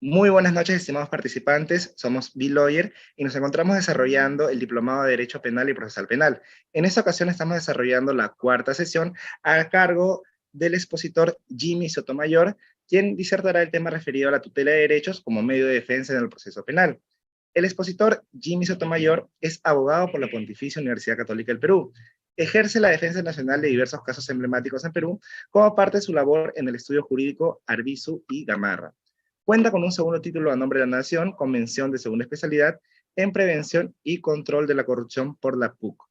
Muy buenas noches, estimados participantes. Somos B-Lawyer y nos encontramos desarrollando el Diplomado de Derecho Penal y Procesal Penal. En esta ocasión estamos desarrollando la cuarta sesión a cargo del expositor Jimmy Sotomayor, quien disertará el tema referido a la tutela de derechos como medio de defensa en el proceso penal. El expositor Jimmy Sotomayor es abogado por la Pontificia Universidad Católica del Perú. Ejerce la defensa nacional de diversos casos emblemáticos en Perú como parte de su labor en el estudio jurídico Arbizu y Gamarra. Cuenta con un segundo título a nombre de la Nación, con mención de segunda especialidad en prevención y control de la corrupción por la PUC.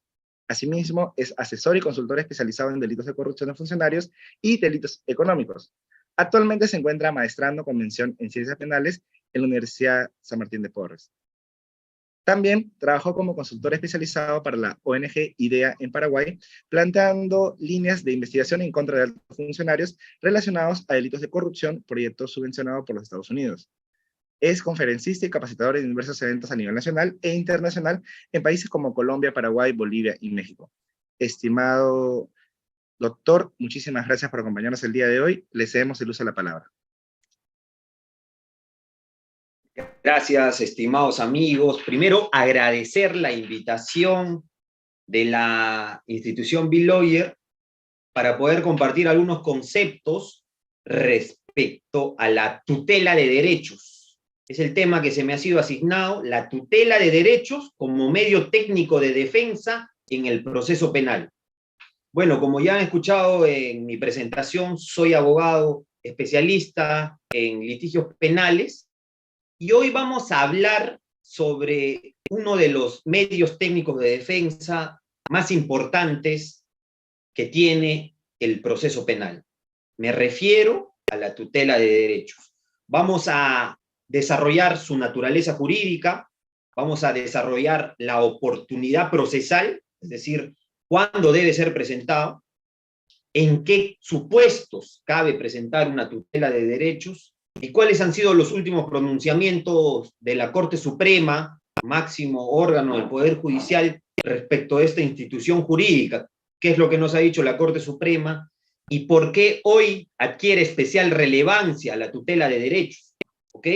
Asimismo, es asesor y consultor especializado en delitos de corrupción de funcionarios y delitos económicos. Actualmente se encuentra maestrando con mención en ciencias penales en la Universidad San Martín de Porres. También trabajó como consultor especializado para la ONG IDEA en Paraguay, planteando líneas de investigación en contra de altos funcionarios relacionados a delitos de corrupción, proyectos subvencionados por los Estados Unidos. Es conferencista y capacitador en diversos eventos a nivel nacional e internacional en países como Colombia, Paraguay, Bolivia y México. Estimado doctor, muchísimas gracias por acompañarnos el día de hoy. Le cedemos el uso de la palabra. Gracias, estimados amigos. Primero, agradecer la invitación de la institución B-Lawyer para poder compartir algunos conceptos respecto a la tutela de derechos. Es el tema que se me ha sido asignado, la tutela de derechos como medio técnico de defensa en el proceso penal. Bueno, como ya han escuchado en mi presentación, soy abogado especialista en litigios penales y hoy vamos a hablar sobre uno de los medios técnicos de defensa más importantes que tiene el proceso penal. Me refiero a la tutela de derechos. Vamos a desarrollar su naturaleza jurídica, vamos a desarrollar la oportunidad procesal, es decir, cuándo debe ser presentado, en qué supuestos cabe presentar una tutela de derechos, y cuáles han sido los últimos pronunciamientos de la Corte Suprema, máximo órgano del Poder Judicial, respecto a esta institución jurídica. ¿Qué es lo que nos ha dicho la Corte Suprema? ¿Y por qué hoy adquiere especial relevancia la tutela de derechos? ¿Ok?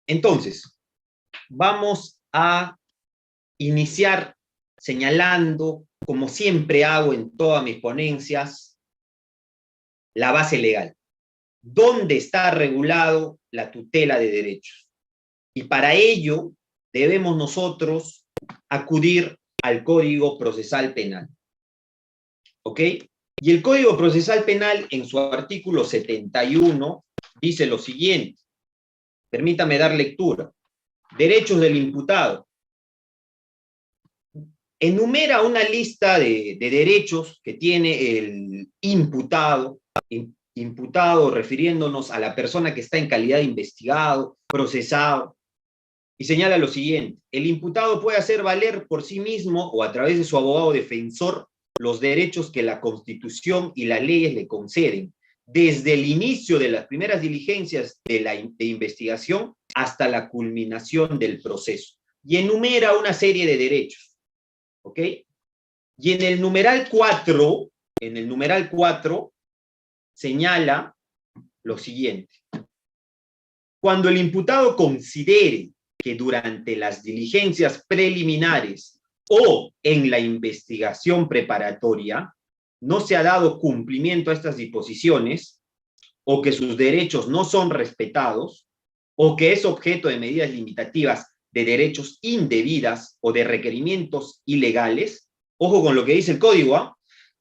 Entonces, vamos a iniciar señalando, como siempre hago en todas mis ponencias, la base legal. ¿Dónde está regulado la tutela de derechos? Y para ello debemos nosotros acudir al Código Procesal Penal. ¿Ok? Y el Código Procesal Penal, en su artículo 71, dice lo siguiente. Permítame dar lectura. Derechos del imputado. Enumera una lista de derechos que tiene el imputado, refiriéndonos a la persona que está en calidad de investigado, procesado, y señala lo siguiente: el imputado puede hacer valer por sí mismo o a través de su abogado defensor los derechos que la Constitución y las leyes le conceden, desde el inicio de las primeras diligencias de investigación hasta la culminación del proceso. Y enumera una serie de derechos. ¿Ok? Y en el numeral 4, señala lo siguiente. Cuando el imputado considere que durante las diligencias preliminares o en la investigación preparatoria no se ha dado cumplimiento a estas disposiciones, o que sus derechos no son respetados, o que es objeto de medidas limitativas de derechos indebidas o de requerimientos ilegales, ojo con lo que dice el código,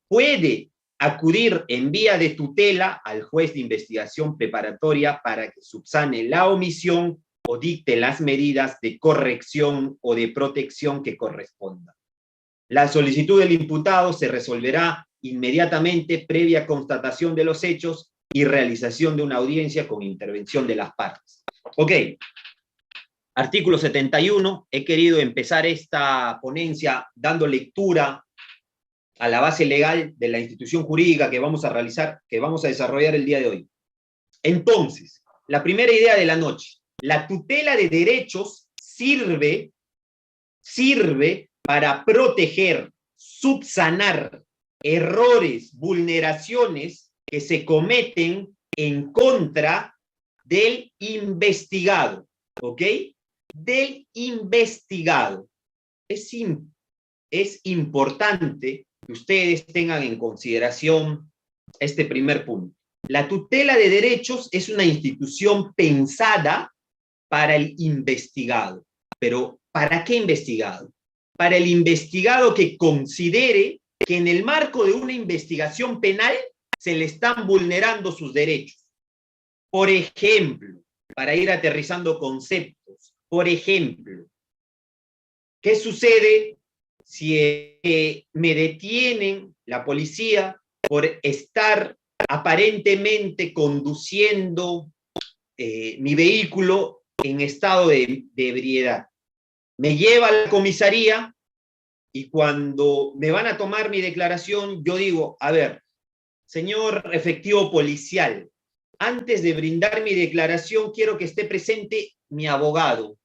puede acudir en vía de tutela al juez de investigación preparatoria para que subsane la omisión o dicte las medidas de corrección o de protección que correspondan. La solicitud del imputado se resolverá inmediatamente previa constatación de los hechos y realización de una audiencia con intervención de las partes. Ok. Artículo 71, he querido empezar esta ponencia dando lectura a la base legal de la institución jurídica que vamos a realizar, que vamos a desarrollar el día de hoy. Entonces, la primera idea de la noche: la tutela de derechos sirve para proteger, subsanar errores, vulneraciones que se cometen en contra del investigado, ¿ok? Del investigado. Es importante que ustedes tengan en consideración este primer punto. La tutela de derechos es una institución pensada para el investigado. Pero, ¿para qué investigado? Para el investigado que considere que en el marco de una investigación penal se le están vulnerando sus derechos. Por ejemplo, para ir aterrizando conceptos, por ejemplo, ¿qué sucede si me detienen la policía por estar aparentemente conduciendo mi vehículo en estado de ebriedad? Me lleva a la comisaría y cuando me van a tomar mi declaración, yo digo, a ver, señor efectivo policial, antes de brindar mi declaración, quiero que esté presente mi abogado.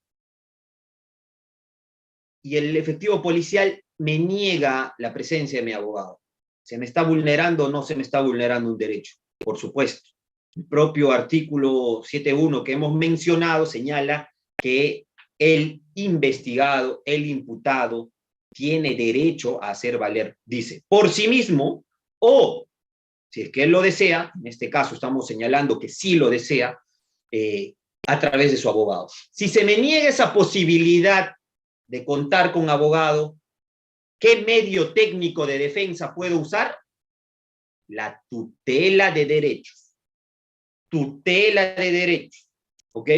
Y el efectivo policial me niega la presencia de mi abogado. ¿Se me está vulnerando o no se me está vulnerando un derecho? Por supuesto. El propio artículo 7.1 que hemos mencionado señala que el investigado, el imputado, tiene derecho a hacer valer, dice, por sí mismo, o si es que él lo desea, en este caso estamos señalando que sí lo desea, a través de su abogado. Si se me niega esa posibilidad de contar con abogado, ¿qué medio técnico de defensa puedo usar? La tutela de derechos. Tutela de derechos. ¿Ok?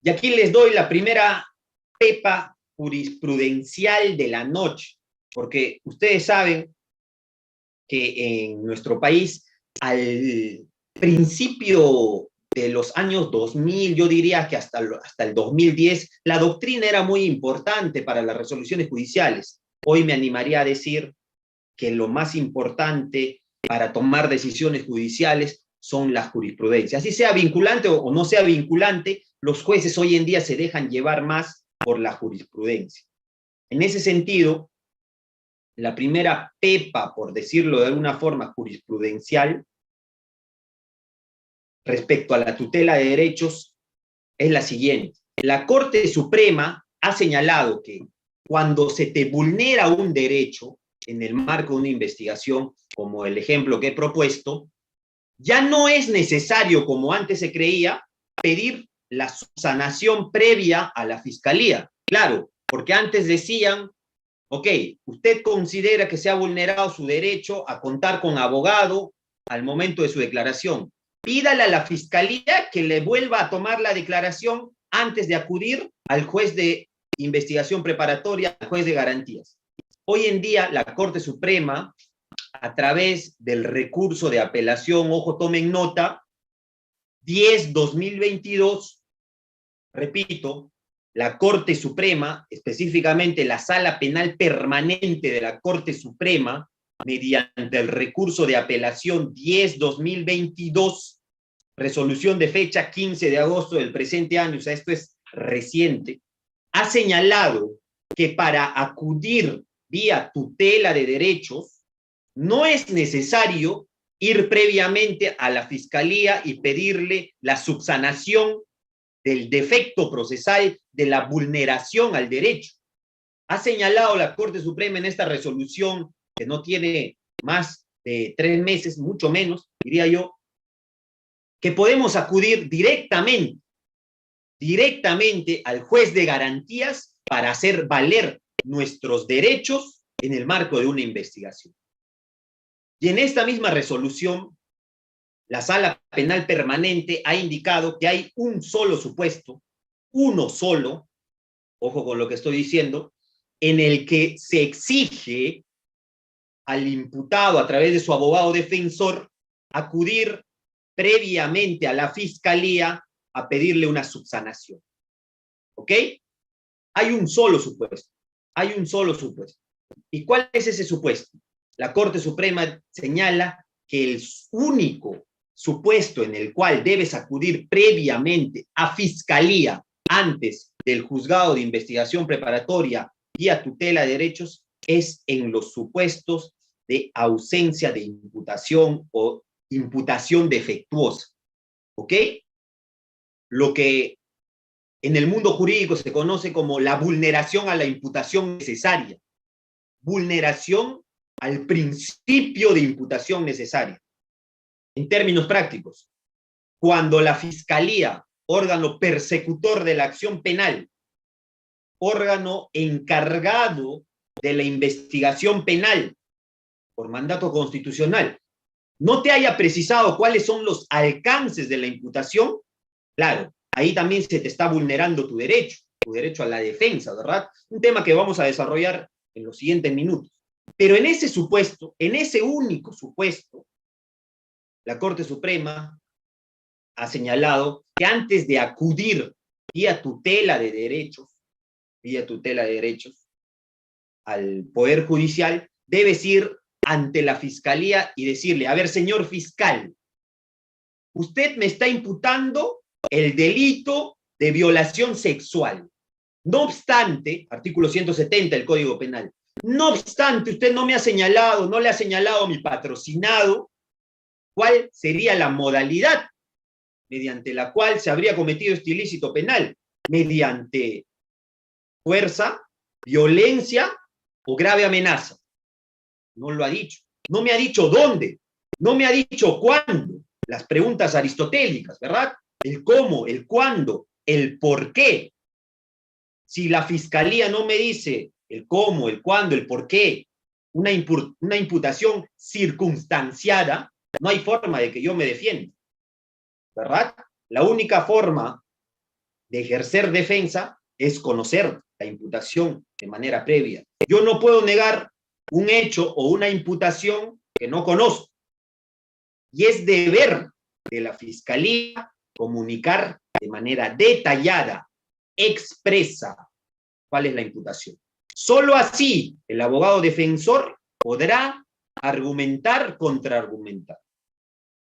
Y aquí les doy la primera pepa jurisprudencial de la noche, porque ustedes saben que en nuestro país, al principio de los años 2000, yo diría que hasta el 2010, la doctrina era muy importante para las resoluciones judiciales. Hoy me animaría a decir que lo más importante para tomar decisiones judiciales son las jurisprudencias. Así sea vinculante o no sea vinculante, los jueces hoy en día se dejan llevar más por la jurisprudencia. En ese sentido, la primera pepa, por decirlo de alguna forma jurisprudencial, respecto a la tutela de derechos, es la siguiente. La Corte Suprema ha señalado que cuando se te vulnera un derecho en el marco de una investigación, como el ejemplo que he propuesto, ya no es necesario, como antes se creía, pedir la subsanación previa a la fiscalía. Claro, porque antes decían, ok, usted considera que se ha vulnerado su derecho a contar con abogado al momento de su declaración. Pídale a la fiscalía que le vuelva a tomar la declaración antes de acudir al juez de investigación preparatoria, al juez de garantías. Hoy en día la Corte Suprema, a través del recurso de apelación, ojo, tomen nota, 10/2022, repito, la Corte Suprema, específicamente la Sala Penal Permanente de la Corte Suprema, mediante el recurso de apelación 10/2022, resolución de fecha 15 de agosto del presente año, o sea, esto es reciente, ha señalado que para acudir vía tutela de derechos no es necesario ir previamente a la fiscalía y pedirle la subsanación del defecto procesal, de la vulneración al derecho. Ha señalado la Corte Suprema en esta resolución, que no tiene más de 3 meses, mucho menos, diría yo, que podemos acudir directamente al juez de garantías para hacer valer nuestros derechos en el marco de una investigación. Y en esta misma resolución, la Sala Penal Permanente ha indicado que hay un solo supuesto, uno solo, ojo con lo que estoy diciendo, en el que se exige al imputado a través de su abogado defensor acudir previamente a la fiscalía a pedirle una subsanación. ¿Ok? Hay un solo supuesto. Hay un solo supuesto. ¿Y cuál es ese supuesto? La Corte Suprema señala que el único supuesto en el cual debes acudir previamente a fiscalía antes del juzgado de investigación preparatoria y a tutela de derechos es en los supuestos de ausencia de imputación o imputación defectuosa, ¿ok? Lo que en el mundo jurídico se conoce como la vulneración a la imputación necesaria, vulneración al principio de imputación necesaria. En términos prácticos, cuando la Fiscalía, órgano persecutor de la acción penal, órgano encargado de la investigación penal por mandato constitucional, no te haya precisado cuáles son los alcances de la imputación, claro, ahí también se te está vulnerando tu derecho a la defensa, ¿verdad? Un tema que vamos a desarrollar en los siguientes minutos. Pero en ese supuesto, en ese único supuesto, la Corte Suprema ha señalado que antes de acudir vía tutela de derechos al Poder Judicial, debes ir ante la Fiscalía y decirle, a ver, señor fiscal, usted me está imputando el delito de violación sexual. No obstante, artículo 170 del Código Penal, no obstante, usted no me ha señalado, no le ha señalado a mi patrocinado cuál sería la modalidad mediante la cual se habría cometido este ilícito penal, mediante fuerza, violencia o grave amenaza. No lo ha dicho. No me ha dicho dónde. No me ha dicho cuándo. Las preguntas aristotélicas, ¿verdad? El cómo, el cuándo, el por qué. Si la Fiscalía no me dice el cómo, el cuándo, el por qué, una imputación circunstanciada, no hay forma de que yo me defienda, ¿verdad? La única forma de ejercer defensa es conocer la imputación de manera previa. Yo no puedo negar un hecho o una imputación que no conozco. Y es deber de la Fiscalía comunicar de manera detallada, expresa, cuál es la imputación. Solo así el abogado defensor podrá argumentar, contraargumentar.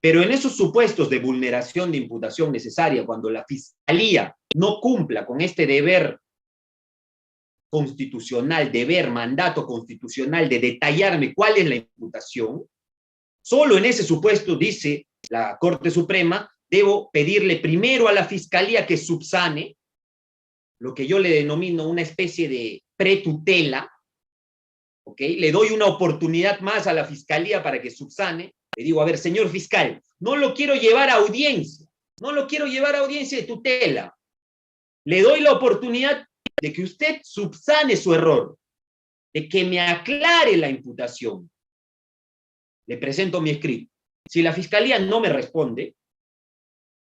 Pero en esos supuestos de vulneración de imputación necesaria, cuando la Fiscalía no cumpla con este deber constitucional, mandato constitucional de detallarme cuál es la imputación, solo en ese supuesto, dice la Corte Suprema, debo pedirle primero a la Fiscalía que subsane, lo que yo le denomino una especie de pretutela, ¿ok? Le doy una oportunidad más a la Fiscalía para que subsane. Le digo, a ver, señor fiscal, no lo quiero llevar a audiencia, no lo quiero llevar a audiencia de tutela. Le doy la oportunidad de que usted subsane su error, de que me aclare la imputación. Le presento mi escrito. Si la Fiscalía no me responde,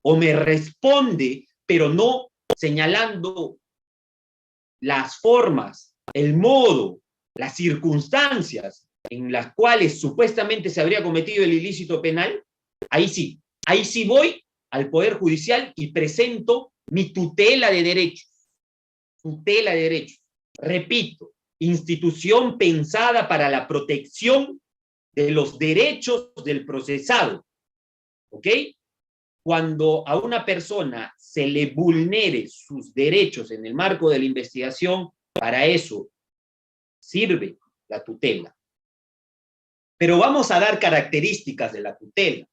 o me responde, pero no señalando las formas, el modo, las circunstancias en las cuales supuestamente se habría cometido el ilícito penal, ahí sí voy al Poder Judicial y presento mi tutela de derechos. Tutela de derechos. Repito, institución pensada para la protección de los derechos del procesado. ¿Ok? Cuando a una persona se le vulnere sus derechos en el marco de la investigación, para eso sirve la tutela. Pero vamos a dar características de la tutela.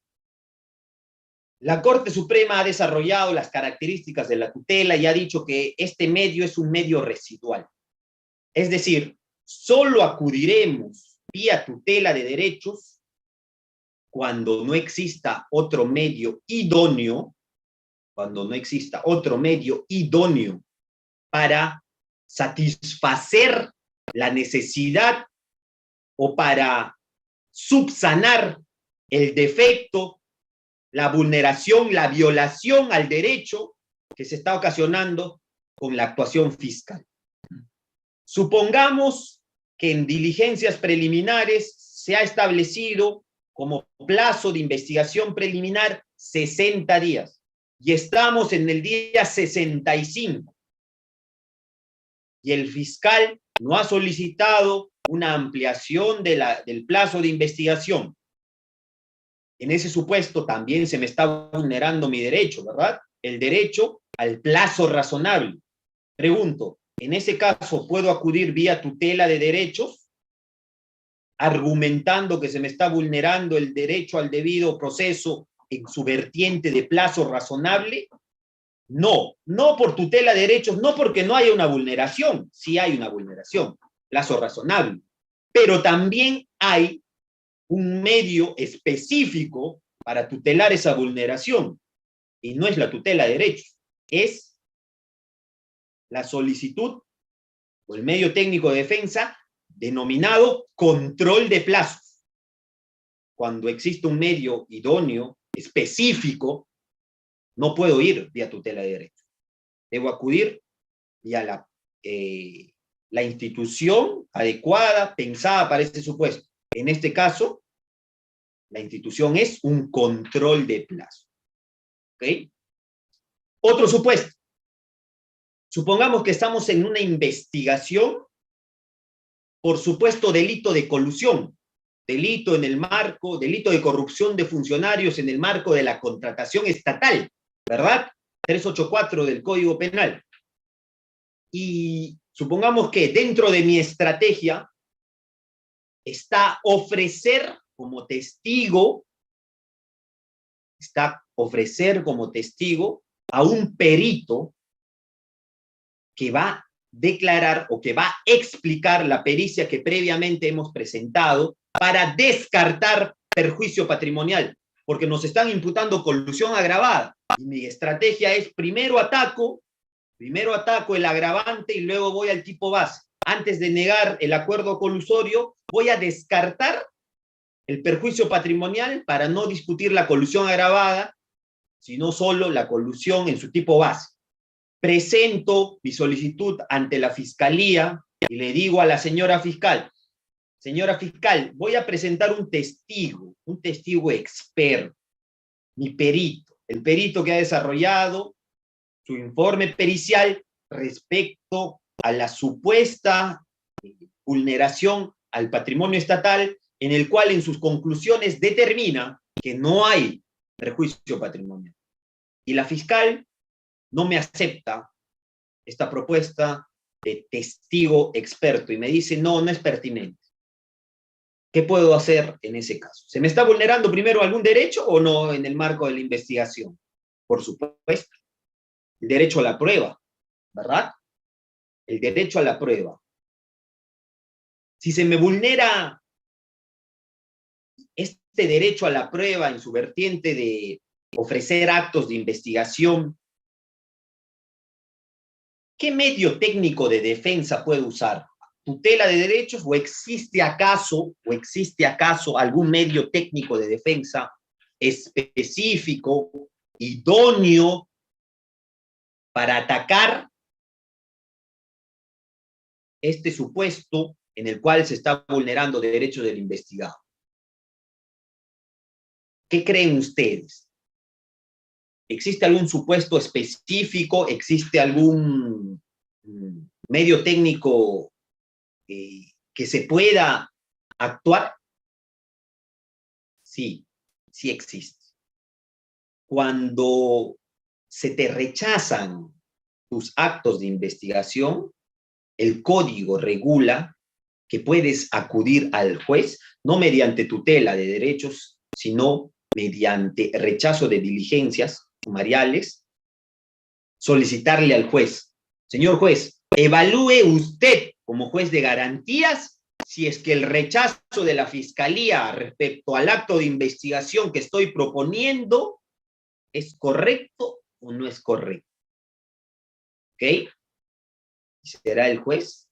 La Corte Suprema ha desarrollado las características de la tutela y ha dicho que este medio es un medio residual. Es decir, solo acudiremos vía tutela de derechos cuando no exista otro medio idóneo, para satisfacer la necesidad o para subsanar el defecto, la vulneración, la violación al derecho que se está ocasionando con la actuación fiscal. Supongamos que en diligencias preliminares se ha establecido como plazo de investigación preliminar 60 días y estamos en el día 65 y el fiscal no ha solicitado una ampliación del plazo de investigación. En ese supuesto también se me está vulnerando mi derecho, ¿verdad? El derecho al plazo razonable. Pregunto, ¿en ese caso puedo acudir vía tutela de derechos? argumentando que se me está vulnerando el derecho al debido proceso en su vertiente de plazo razonable? No, no por tutela de derechos, no porque no haya una vulneración, sí hay una vulneración, plazo razonable, pero también hay un medio específico para tutelar esa vulneración, y no es la tutela de derechos, es la solicitud o el medio técnico de defensa denominado control de plazos. Cuando existe un medio idóneo, específico, no puedo ir vía tutela de derechos. Debo acudir vía la institución adecuada, pensada para ese supuesto. En este caso, la institución es un control de plazo. ¿Ok? Otro supuesto. Supongamos que estamos en una investigación por supuesto delito de colusión, delito en el marco, delito de corrupción de funcionarios en el marco de la contratación estatal, ¿verdad? 384 del Código Penal. Y supongamos que dentro de mi estrategia está ofrecer como testigo a un perito que va a declarar o que va a explicar la pericia que previamente hemos presentado para descartar perjuicio patrimonial, porque nos están imputando colusión agravada. Y mi estrategia es primero ataco el agravante y luego voy al tipo base. Antes de negar el acuerdo colusorio, voy a descartar el perjuicio patrimonial para no discutir la colusión agravada, sino solo la colusión en su tipo base. Presento mi solicitud ante la fiscalía y le digo a la señora fiscal, voy a presentar un testigo experto, mi perito, el perito que ha desarrollado su informe pericial respecto a la supuesta vulneración al patrimonio estatal, en el cual en sus conclusiones determina que no hay perjuicio patrimonial. Y la fiscal no me acepta esta propuesta de testigo experto y me dice, no, no es pertinente. ¿Qué puedo hacer en ese caso? ¿Se me está vulnerando primero algún derecho o no en el marco de la investigación? Por supuesto, el derecho a la prueba, ¿verdad? El derecho a la prueba. Si se me vulnera este derecho a la prueba en su vertiente de ofrecer actos de investigación, ¿qué medio técnico de defensa puedo usar? ¿Tutela de derechos o existe acaso algún medio técnico de defensa específico, idóneo para atacar este supuesto en el cual se está vulnerando derechos del investigado? ¿Qué creen ustedes? ¿Existe algún supuesto específico? ¿Existe algún medio técnico que se pueda actuar? Sí, sí existe. Cuando se te rechazan tus actos de investigación, el código regula que puedes acudir al juez, no mediante tutela de derechos, sino mediante rechazo de diligencias sumariales, solicitarle al juez, señor juez, evalúe usted como juez de garantías si es que el rechazo de la fiscalía respecto al acto de investigación que estoy proponiendo es correcto o no es correcto. ¿Ok? Será el juez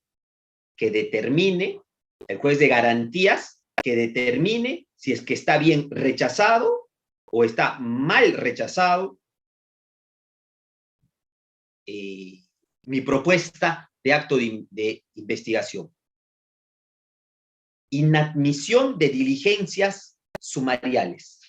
que determine, el juez de garantías, que determine si es que está bien rechazado o está mal rechazado mi propuesta de acto de investigación. Inadmisión de diligencias sumariales.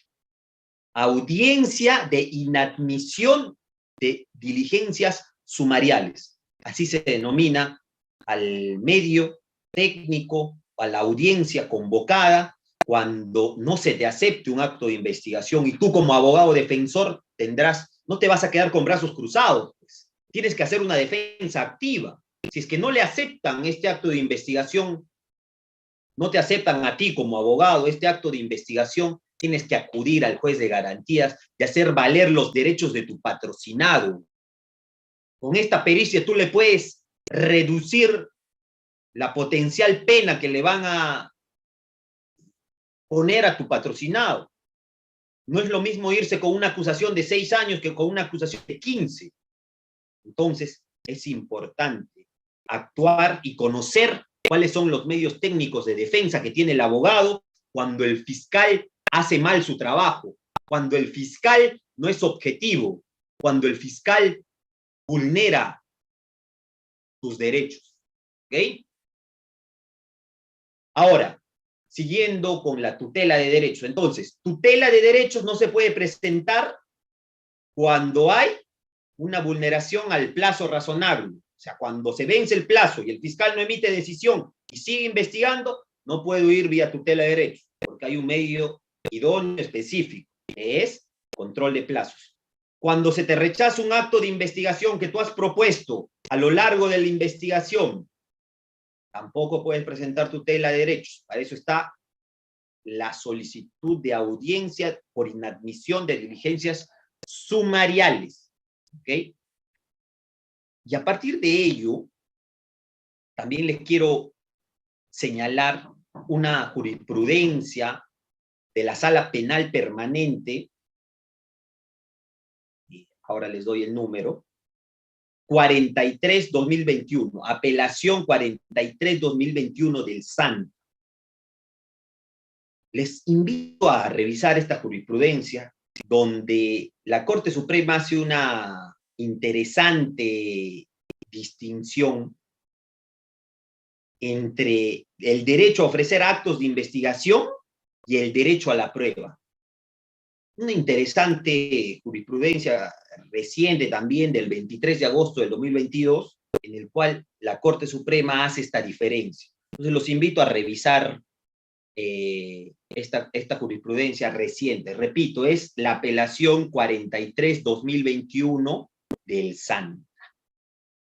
Audiencia de inadmisión de diligencias sumariales. Así se denomina al medio técnico, a la audiencia convocada, cuando no se te acepte un acto de investigación y tú como abogado defensor no te vas a quedar con brazos cruzados, pues. Tienes que hacer una defensa activa. Si es que no le aceptan este acto de investigación no te aceptan a ti como abogado este acto de investigación, tienes que acudir al juez de garantías y hacer valer los derechos de tu patrocinado. Con esta pericia tú le puedes reducir la potencial pena que le van a poner a tu patrocinado. No es lo mismo irse con una acusación de 6 años que con una acusación de 15. Entonces, es importante actuar y conocer cuáles son los medios técnicos de defensa que tiene el abogado cuando el fiscal hace mal su trabajo, cuando el fiscal no es objetivo, cuando el fiscal vulnera tus derechos. ¿Ok? Ahora, siguiendo con la tutela de derechos. Entonces, tutela de derechos no se puede presentar cuando hay una vulneración al plazo razonable. O sea, cuando se vence el plazo y el fiscal no emite decisión y sigue investigando, no puedo ir vía tutela de derechos, porque hay un medio idóneo específico, que es control de plazos. Cuando se te rechaza un acto de investigación que tú has propuesto a lo largo de la investigación, tampoco puedes presentar tutela de derechos. Para eso está la solicitud de audiencia por inadmisión de diligencias sumariales. ¿Ok? Y a partir de ello, también les quiero señalar una jurisprudencia de la Sala Penal Permanente, y ahora les doy el número, 43-2021, apelación 43-2021 del SAN. Les invito a revisar esta jurisprudencia, donde la Corte Suprema hace una interesante distinción entre el derecho a ofrecer actos de investigación y el derecho a la prueba. Una interesante jurisprudencia reciente también del 23 de agosto del 2022, en el cual la Corte Suprema hace esta diferencia. Entonces los invito a revisar esta jurisprudencia reciente. Repito, es la apelación 43-2021 del SAN.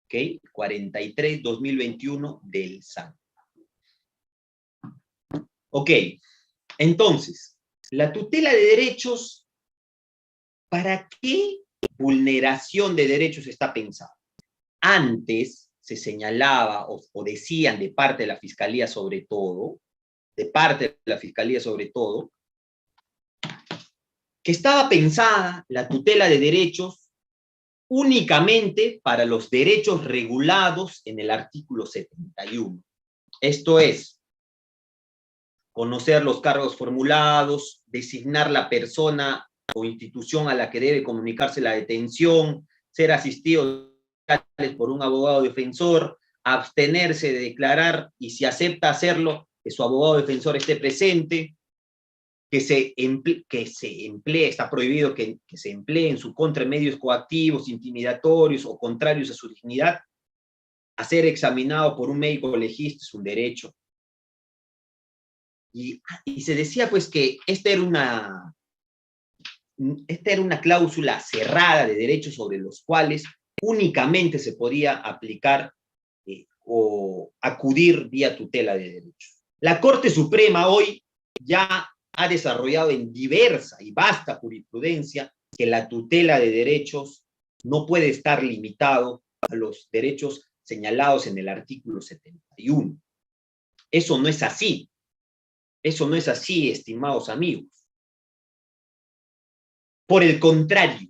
¿Ok? 43-2021 del SAN. Ok, entonces, la tutela de derechos, ¿para qué vulneración de derechos está pensada? Antes se señalaba o decían de parte de la Fiscalía sobre todo, que estaba pensada la tutela de derechos únicamente para los derechos regulados en el artículo 71. Esto es, conocer los cargos formulados, designar la persona o institución a la que debe comunicarse la detención, ser asistido por un abogado defensor, abstenerse de declarar y si acepta hacerlo, que su abogado defensor esté presente, que se emplee, está prohibido que se emplee en su contra medios coactivos, intimidatorios o contrarios a su dignidad. A ser examinado por un médico legista es un derecho. Y se decía pues que esta era una cláusula cerrada de derechos sobre los cuales únicamente se podía aplicar o acudir vía tutela de derechos. La Corte Suprema hoy ya ha desarrollado en diversa y vasta jurisprudencia que la tutela de derechos no puede estar limitado a los derechos señalados en el artículo 71. Eso no es así. Eso no es así, estimados amigos. Por el contrario,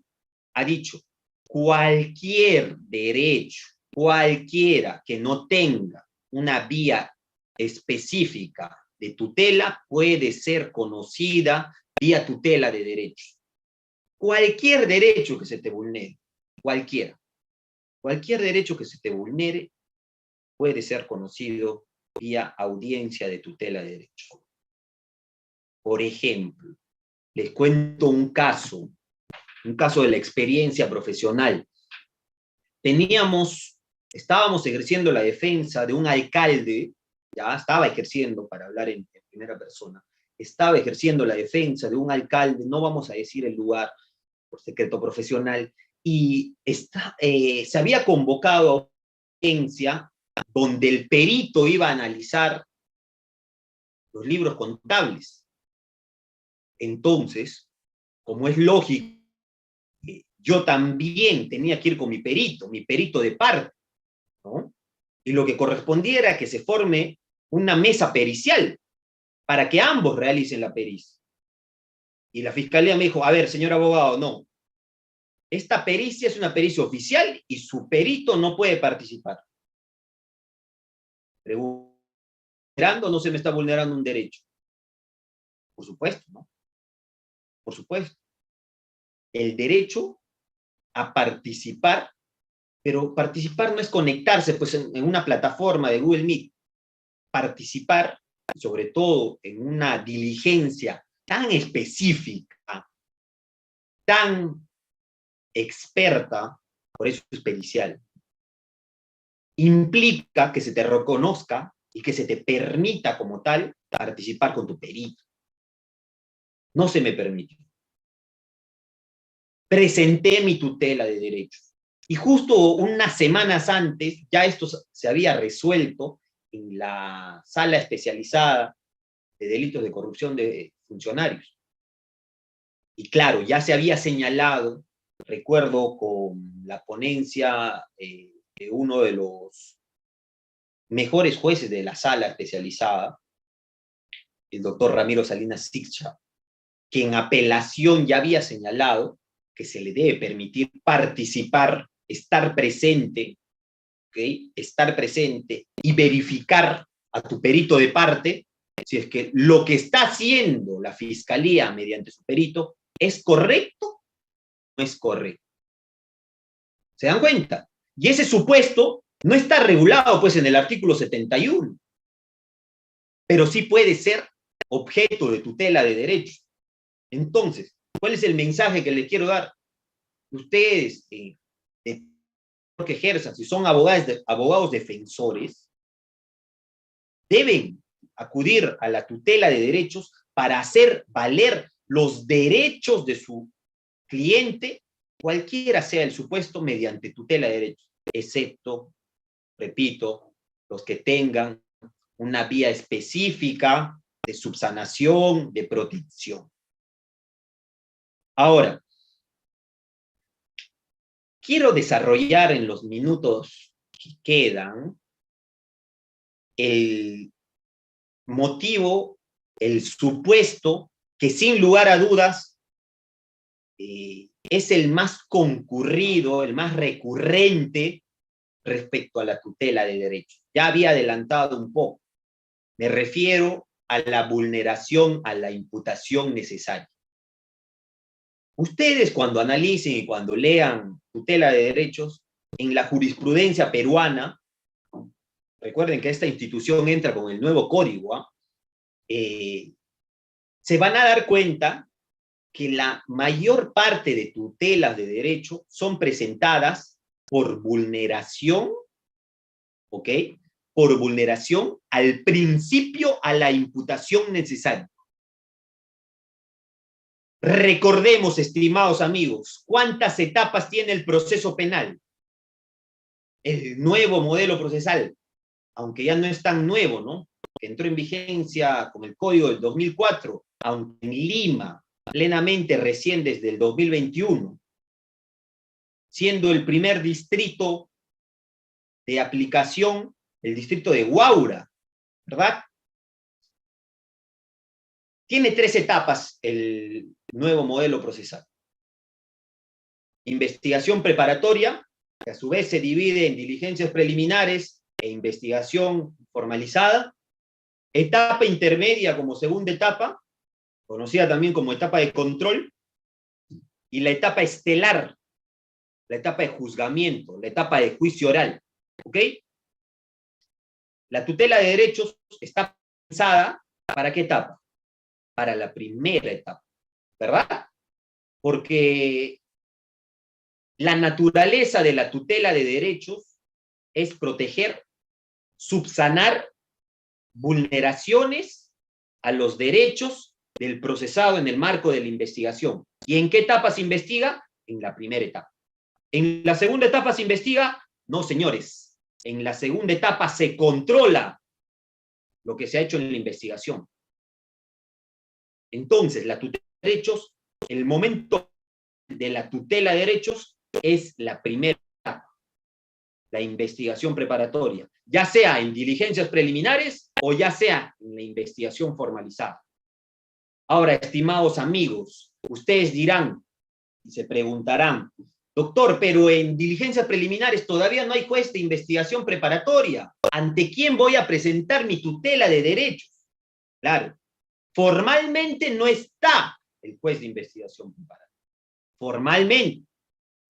ha dicho, cualquier derecho, cualquiera que no tenga una vía específica de tutela puede ser conocida vía tutela de derechos. Cualquier derecho que se te vulnere, cualquier derecho que se te vulnere puede ser conocido vía audiencia de tutela de derechos. Por ejemplo, les cuento un caso de la experiencia profesional. Estábamos ejerciendo la defensa de un alcalde, ya estaba ejerciendo, para hablar en primera persona, estaba ejerciendo la defensa de un alcalde, no vamos a decir el lugar por secreto profesional, y se había convocado a una audiencia donde el perito iba a analizar los libros contables. Entonces, como es lógico, yo también tenía que ir con mi perito de parte, ¿no? Y lo que correspondía era que se forme una mesa pericial para que ambos realicen la pericia. Y la fiscalía me dijo, a ver, señor abogado, no. Esta pericia es una pericia oficial y su perito no puede participar. ¿No se me está vulnerando un derecho? Por supuesto, ¿no? Por supuesto. El derecho a participar, pero participar no es conectarse pues, en una plataforma de Google Meet. Participar, sobre todo en una diligencia tan específica, tan experta, por eso es pericial, implica que se te reconozca y que se te permita como tal participar con tu perito. No se me permitió. Presenté mi tutela de derechos. Y justo unas semanas antes, ya esto se había resuelto en la sala especializada de delitos de corrupción de funcionarios. Y claro, ya se había señalado, recuerdo con la ponencia de uno de los mejores jueces de la sala especializada, el doctor Ramiro Salinas Sixcha, que en apelación ya había señalado que se le debe permitir participar, estar presente, ¿okay? Estar presente y verificar a tu perito de parte si es que lo que está haciendo la fiscalía mediante su perito es correcto o no es correcto. ¿Se dan cuenta? Y ese supuesto no está regulado pues en el artículo 71, pero sí puede ser objeto de tutela de derechos. Entonces, ¿cuál es el mensaje que les quiero dar? Ustedes, que ejerzan, si son abogados defensores, deben acudir a la tutela de derechos para hacer valer los derechos de su cliente, cualquiera sea el supuesto, mediante tutela de derechos, excepto, repito, los que tengan una vía específica de subsanación, de protección. Ahora, quiero desarrollar en los minutos que quedan el motivo, el supuesto que sin lugar a dudas es el más concurrido, el más recurrente respecto a la tutela de derechos. Ya había adelantado un poco. Me refiero a la vulneración a la imputación necesaria. Ustedes cuando analicen y cuando lean tutela de derechos, en la jurisprudencia peruana, recuerden que esta institución entra con el nuevo código, se van a dar cuenta que la mayor parte de tutelas de derecho son presentadas por vulneración, ¿ok? Por vulneración al principio a la imputación necesaria. Recordemos, estimados amigos, ¿cuántas etapas tiene el proceso penal? El nuevo modelo procesal, aunque ya no es tan nuevo, ¿no? Que entró en vigencia con el código del 2004, aunque en Lima plenamente recién desde el 2021, siendo el primer distrito de aplicación el distrito de Huaura, ¿verdad? Tiene 3 etapas el nuevo modelo procesal. Investigación preparatoria, que a su vez se divide en diligencias preliminares e investigación formalizada. Etapa intermedia como segunda etapa, conocida también como etapa de control. Y la etapa estelar, la etapa de juzgamiento, la etapa de juicio oral. ¿Ok? La tutela de derechos está pensada ¿para qué etapa? Para la primera etapa, ¿verdad? Porque la naturaleza de la tutela de derechos es proteger, subsanar vulneraciones a los derechos del procesado en el marco de la investigación. ¿Y en qué etapa se investiga? En la primera etapa. ¿En la segunda etapa se investiga? No, señores. En la segunda etapa se controla lo que se ha hecho en la investigación. Entonces, la tutela de derechos, el momento de la tutela de derechos es la primera etapa, la investigación preparatoria, ya sea en diligencias preliminares o ya sea en la investigación formalizada. Ahora, estimados amigos, ustedes dirán y se preguntarán, doctor, pero en diligencias preliminares todavía no hay juez de investigación preparatoria. ¿Ante quién voy a presentar mi tutela de derechos? Claro, formalmente no está el juez de investigación preparatoria. Formalmente.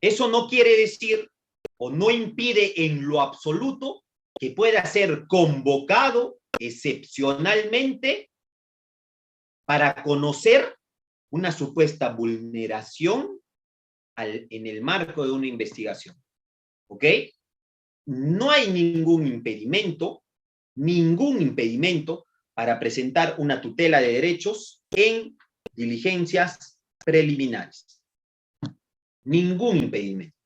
Eso no quiere decir o no impide en lo absoluto que pueda ser convocado excepcionalmente para conocer una supuesta vulneración en el marco de una investigación. ¿Ok? No hay ningún impedimento para presentar una tutela de derechos en diligencias preliminares. Ningún impedimento.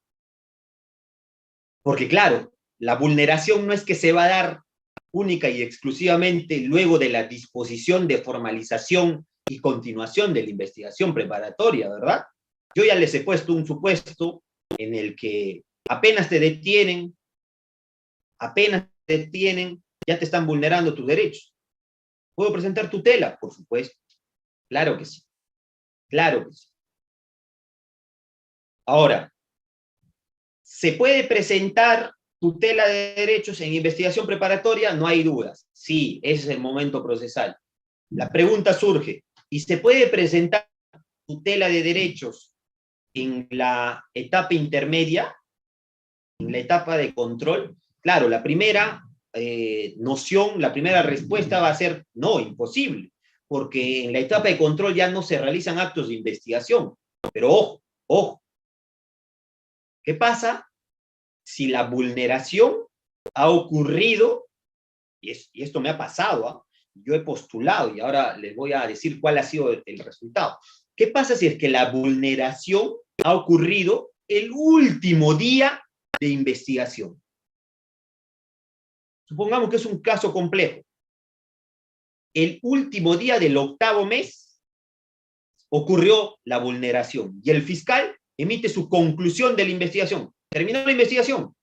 Porque claro, la vulneración no es que se va a dar única y exclusivamente luego de la disposición de formalización y continuación de la investigación preparatoria, ¿verdad? Yo ya les he puesto un supuesto en el que apenas te detienen, ya te están vulnerando tus derechos. ¿Puedo presentar tutela? Por supuesto. Claro que sí. Claro que sí. Ahora, ¿se puede presentar tutela de derechos en investigación preparatoria? No hay dudas. Sí, ese es el momento procesal. La pregunta surge, ¿y se puede presentar tutela de derechos en la etapa intermedia, en la etapa de control? Claro, la primera noción, la primera respuesta va a ser no, imposible, porque en la etapa de control ya no se realizan actos de investigación. Pero ojo, ojo, ¿qué pasa si la vulneración ha ocurrido, y esto me ha pasado, yo he postulado y ahora les voy a decir cuál ha sido el resultado? ¿Qué pasa si es que la vulneración ha ocurrido el último día de investigación? Supongamos que es un caso complejo. El último día del 8º mes ocurrió la vulneración y el fiscal emite su conclusión de la investigación. Terminó la investigación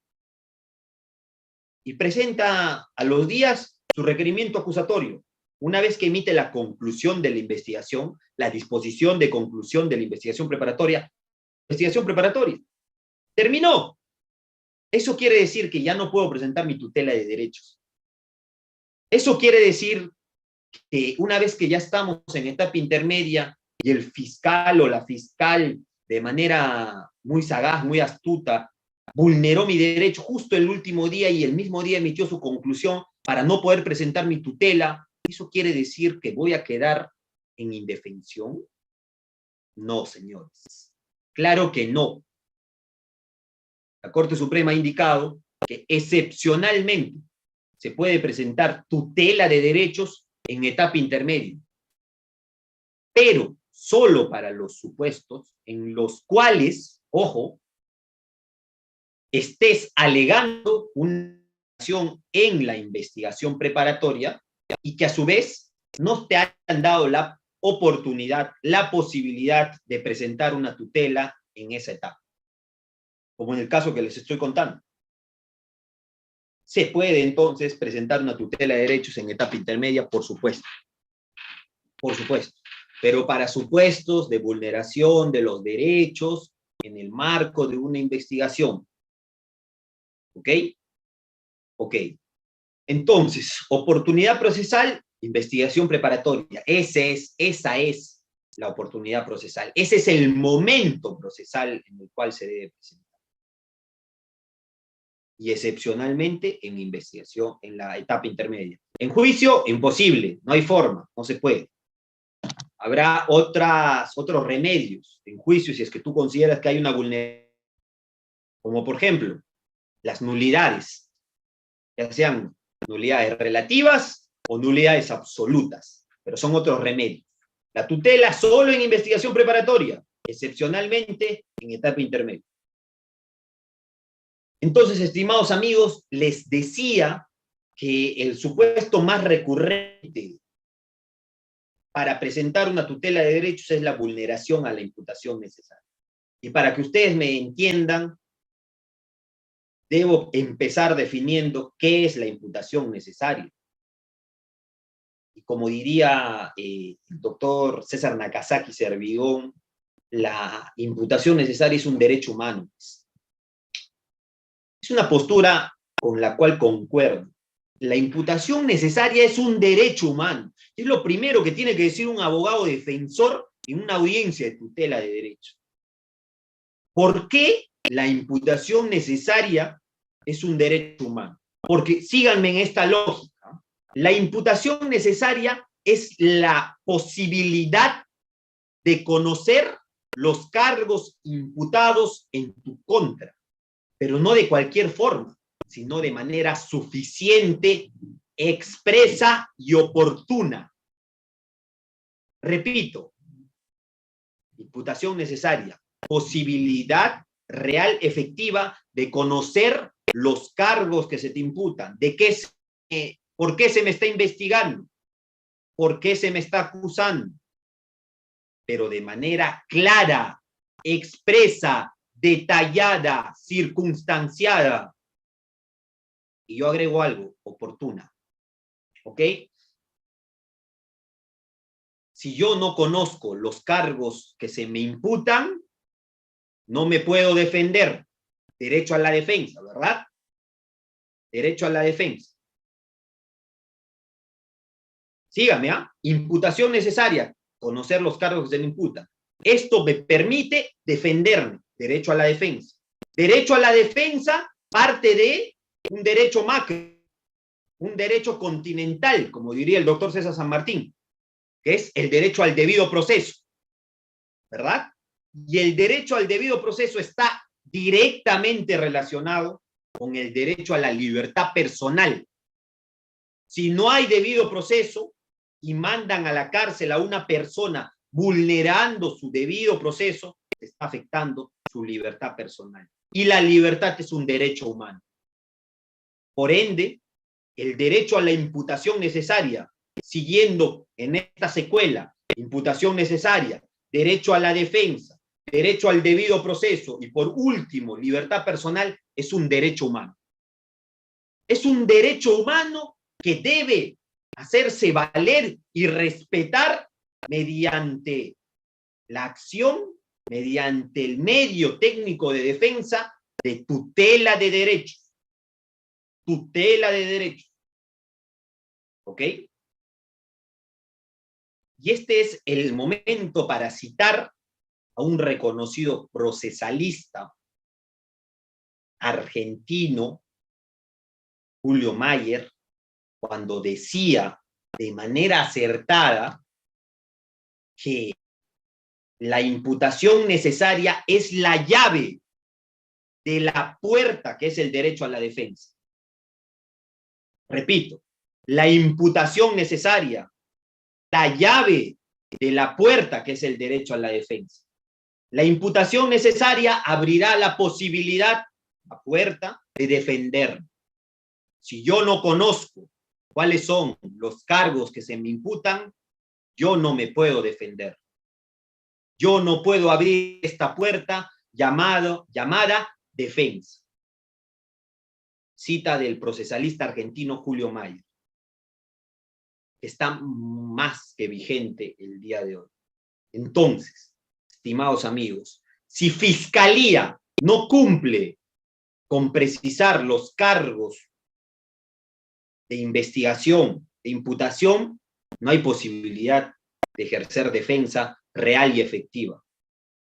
y presenta a los días su requerimiento acusatorio. Una vez que emite la conclusión de la investigación, la disposición de conclusión de la investigación preparatoria, terminó. Eso quiere decir que ya no puedo presentar mi tutela de derechos. Eso quiere decir que una vez que ya estamos en etapa intermedia y el fiscal o la fiscal de manera muy sagaz, muy astuta, vulneró mi derecho justo el último día y el mismo día emitió su conclusión para no poder presentar mi tutela, ¿eso quiere decir que voy a quedar en indefensión? No, señores. Claro que no. La Corte Suprema ha indicado que excepcionalmente se puede presentar tutela de derechos en etapa intermedia, pero solo para los supuestos en los cuales, ojo, estés alegando una acción en la investigación preparatoria y que a su vez no te hayan dado la oportunidad, la posibilidad de presentar una tutela en esa etapa, como en el caso que les estoy contando. ¿Se puede entonces presentar una tutela de derechos en etapa intermedia? Por supuesto. Por supuesto. Pero para supuestos de vulneración de los derechos en el marco de una investigación. ¿Ok? Ok. Entonces, oportunidad procesal, investigación preparatoria. Esa es la oportunidad procesal. Ese es el momento procesal en el cual se debe presentar. Y excepcionalmente en investigación, en la etapa intermedia. En juicio, imposible, no hay forma, no se puede. Habrá otros remedios en juicio si es que tú consideras que hay una vulneración, como por ejemplo, las nulidades, ya sean nulidades relativas o nulidades absolutas, pero son otros remedios. La tutela solo en investigación preparatoria, excepcionalmente en etapa intermedia. Entonces, estimados amigos, les decía que el supuesto más recurrente para presentar una tutela de derechos es la vulneración a la imputación necesaria. Y para que ustedes me entiendan, debo empezar definiendo qué es la imputación necesaria. Y como diría el doctor César Nakazaki Servigón, la imputación necesaria es un derecho humano. Es una postura con la cual concuerdo. La imputación necesaria es un derecho humano. Es lo primero que tiene que decir un abogado defensor en una audiencia de tutela de derechos. ¿Por qué la imputación necesaria es un derecho humano? Porque síganme en esta lógica. La imputación necesaria es la posibilidad de conocer los cargos imputados en tu contra, pero no de cualquier forma, sino de manera suficiente, expresa y oportuna. Repito, imputación necesaria, posibilidad real, efectiva, de conocer los cargos que se te imputan, por qué se me está investigando, por qué se me está acusando, pero de manera clara, expresa, detallada, circunstanciada. Y yo agrego algo, oportuna. ¿Ok? Si yo no conozco los cargos que se me imputan, no me puedo defender. Derecho a la defensa, ¿verdad? Derecho a la defensa. Sígame, ¿ah? Imputación necesaria, conocer los cargos que se me imputan. Esto me permite defenderme. Derecho a la defensa. Derecho a la defensa parte de un derecho macro, un derecho continental, como diría el doctor César San Martín, que es el derecho al debido proceso, ¿verdad? Y el derecho al debido proceso está directamente relacionado con el derecho a la libertad personal. Si no hay debido proceso y mandan a la cárcel a una persona vulnerando su debido proceso, está afectando su libertad personal. Y la libertad es un derecho humano. Por ende, el derecho a la imputación necesaria, siguiendo en esta secuela, imputación necesaria, derecho a la defensa, derecho al debido proceso y por último, libertad personal, es un derecho humano. Es un derecho humano que debe hacerse valer y respetar mediante la acción, mediante el medio técnico de defensa de tutela de derechos. Tutela de derechos. ¿Ok? Y este es el momento para citar a un reconocido procesalista argentino, Julio Mayer, cuando decía de manera acertada que la imputación necesaria es la llave de la puerta que es el derecho a la defensa. Repito, la imputación necesaria, la llave de la puerta que es el derecho a la defensa. La imputación necesaria abrirá la posibilidad, la puerta, de defender. Si yo no conozco cuáles son los cargos que se me imputan, yo no me puedo defender. Yo no puedo abrir esta puerta llamada defensa. Cita del procesalista argentino Julio Mayer. Está más que vigente el día de hoy. Entonces, estimados amigos, si Fiscalía no cumple con precisar los cargos de investigación, de imputación, no hay posibilidad de ejercer defensa real y efectiva.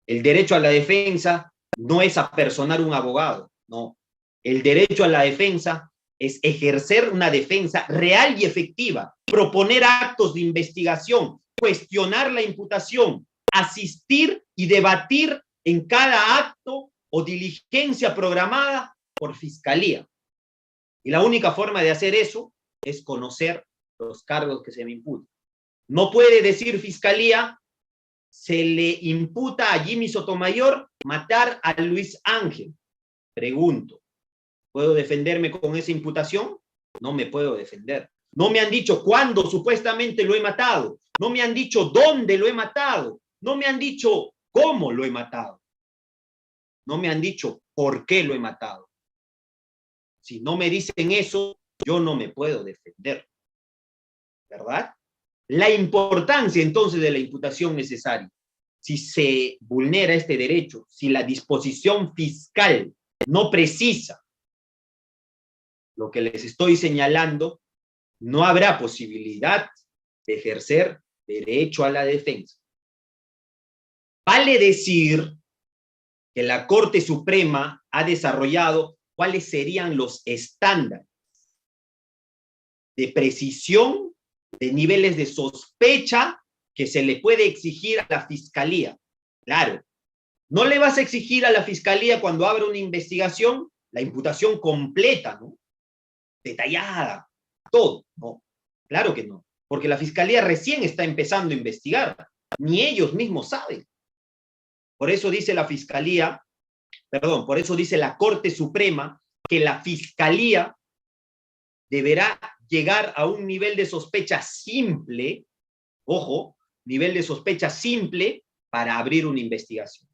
El derecho a la defensa no es apersonar un abogado, no. El derecho a la defensa es ejercer una defensa real y efectiva, proponer actos de investigación, cuestionar la imputación, asistir y debatir en cada acto o diligencia programada por Fiscalía. Y la única forma de hacer eso es conocer los cargos que se me imputan. No puede decir Fiscalía, se le imputa a Jimmy Sotomayor matar a Luis Ángel. Pregunto, ¿puedo defenderme con esa imputación? No me puedo defender. No me han dicho cuándo supuestamente lo he matado. No me han dicho dónde lo he matado. No me han dicho cómo lo he matado. No me han dicho por qué lo he matado. Si no me dicen eso, yo no me puedo defender. ¿Verdad? La importancia entonces de la imputación necesaria. Si se vulnera este derecho, si la disposición fiscal no precisa lo que les estoy señalando, no habrá posibilidad de ejercer derecho a la defensa. Vale decir que la Corte Suprema ha desarrollado cuáles serían los estándares de precisión de niveles de sospecha que se le puede exigir a la Fiscalía. Claro, no le vas a exigir a la Fiscalía cuando abra una investigación la imputación completa, ¿no? Detallada, todo, ¿no? Claro que no, porque la Fiscalía recién está empezando a investigar, ni ellos mismos saben. Por eso dice la Fiscalía, perdón, por eso dice la Corte Suprema que la Fiscalía deberá llegar a un nivel de sospecha simple, ojo, nivel de sospecha simple para abrir una investigación.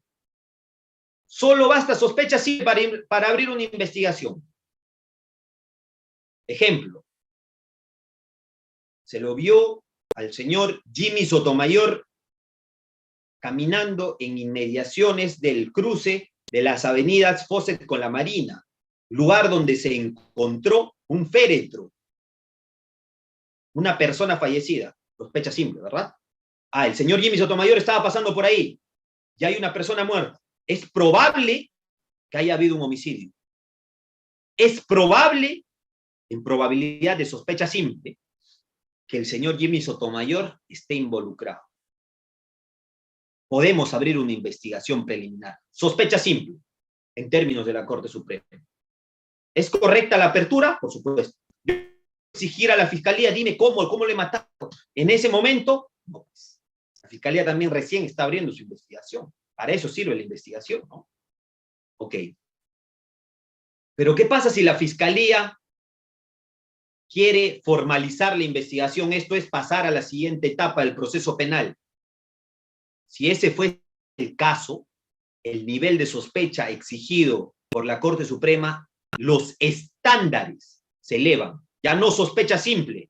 Solo basta sospecha simple para abrir una investigación. Ejemplo, se lo vio al señor Jimmy Sotomayor caminando en inmediaciones del cruce de las avenidas Fawcett con la Marina, lugar donde se encontró un féretro, una persona fallecida, sospecha simple, ¿verdad? Ah, el señor Jimmy Sotomayor estaba pasando por ahí, y hay una persona muerta. Es probable que haya habido un homicidio. Es probable, en probabilidad de sospecha simple, que el señor Jimmy Sotomayor esté involucrado. Podemos abrir una investigación preliminar. Sospecha simple, en términos de la Corte Suprema. ¿Es correcta la apertura? Por supuesto. Yo exigir a la Fiscalía, dime cómo le mataron. En ese momento, no, pues, la Fiscalía también recién está abriendo su investigación. Para eso sirve la investigación, ¿no? Ok. Pero ¿qué pasa si la Fiscalía quiere formalizar la investigación? Esto es pasar a la siguiente etapa del proceso penal. Si ese fue el caso, el nivel de sospecha exigido por la Corte Suprema, los estándares se elevan. Ya no sospecha simple,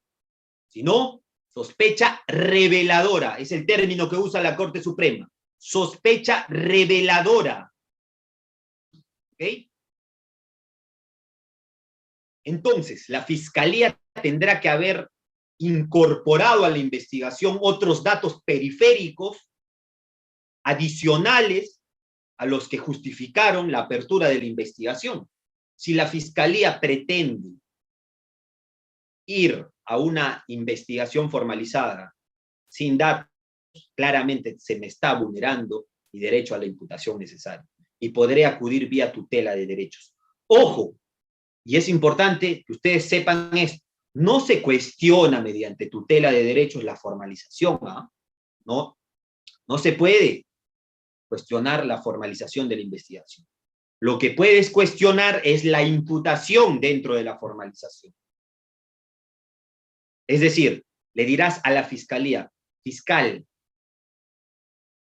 sino sospecha reveladora. Es el término que usa la Corte Suprema. Sospecha reveladora. ¿Ok? Entonces, la Fiscalía tendrá que haber incorporado a la investigación otros datos periféricos adicionales a los que justificaron la apertura de la investigación. Si la Fiscalía pretende ir a una investigación formalizada sin datos, claramente se me está vulnerando mi derecho a la imputación necesaria y podré acudir vía tutela de derechos. Ojo, y es importante que ustedes sepan esto, no se cuestiona mediante tutela de derechos la formalización, ¿ah? No se puede cuestionar la formalización de la investigación. Lo que puedes cuestionar es la imputación dentro de la formalización. Es decir, le dirás a la Fiscalía, fiscal,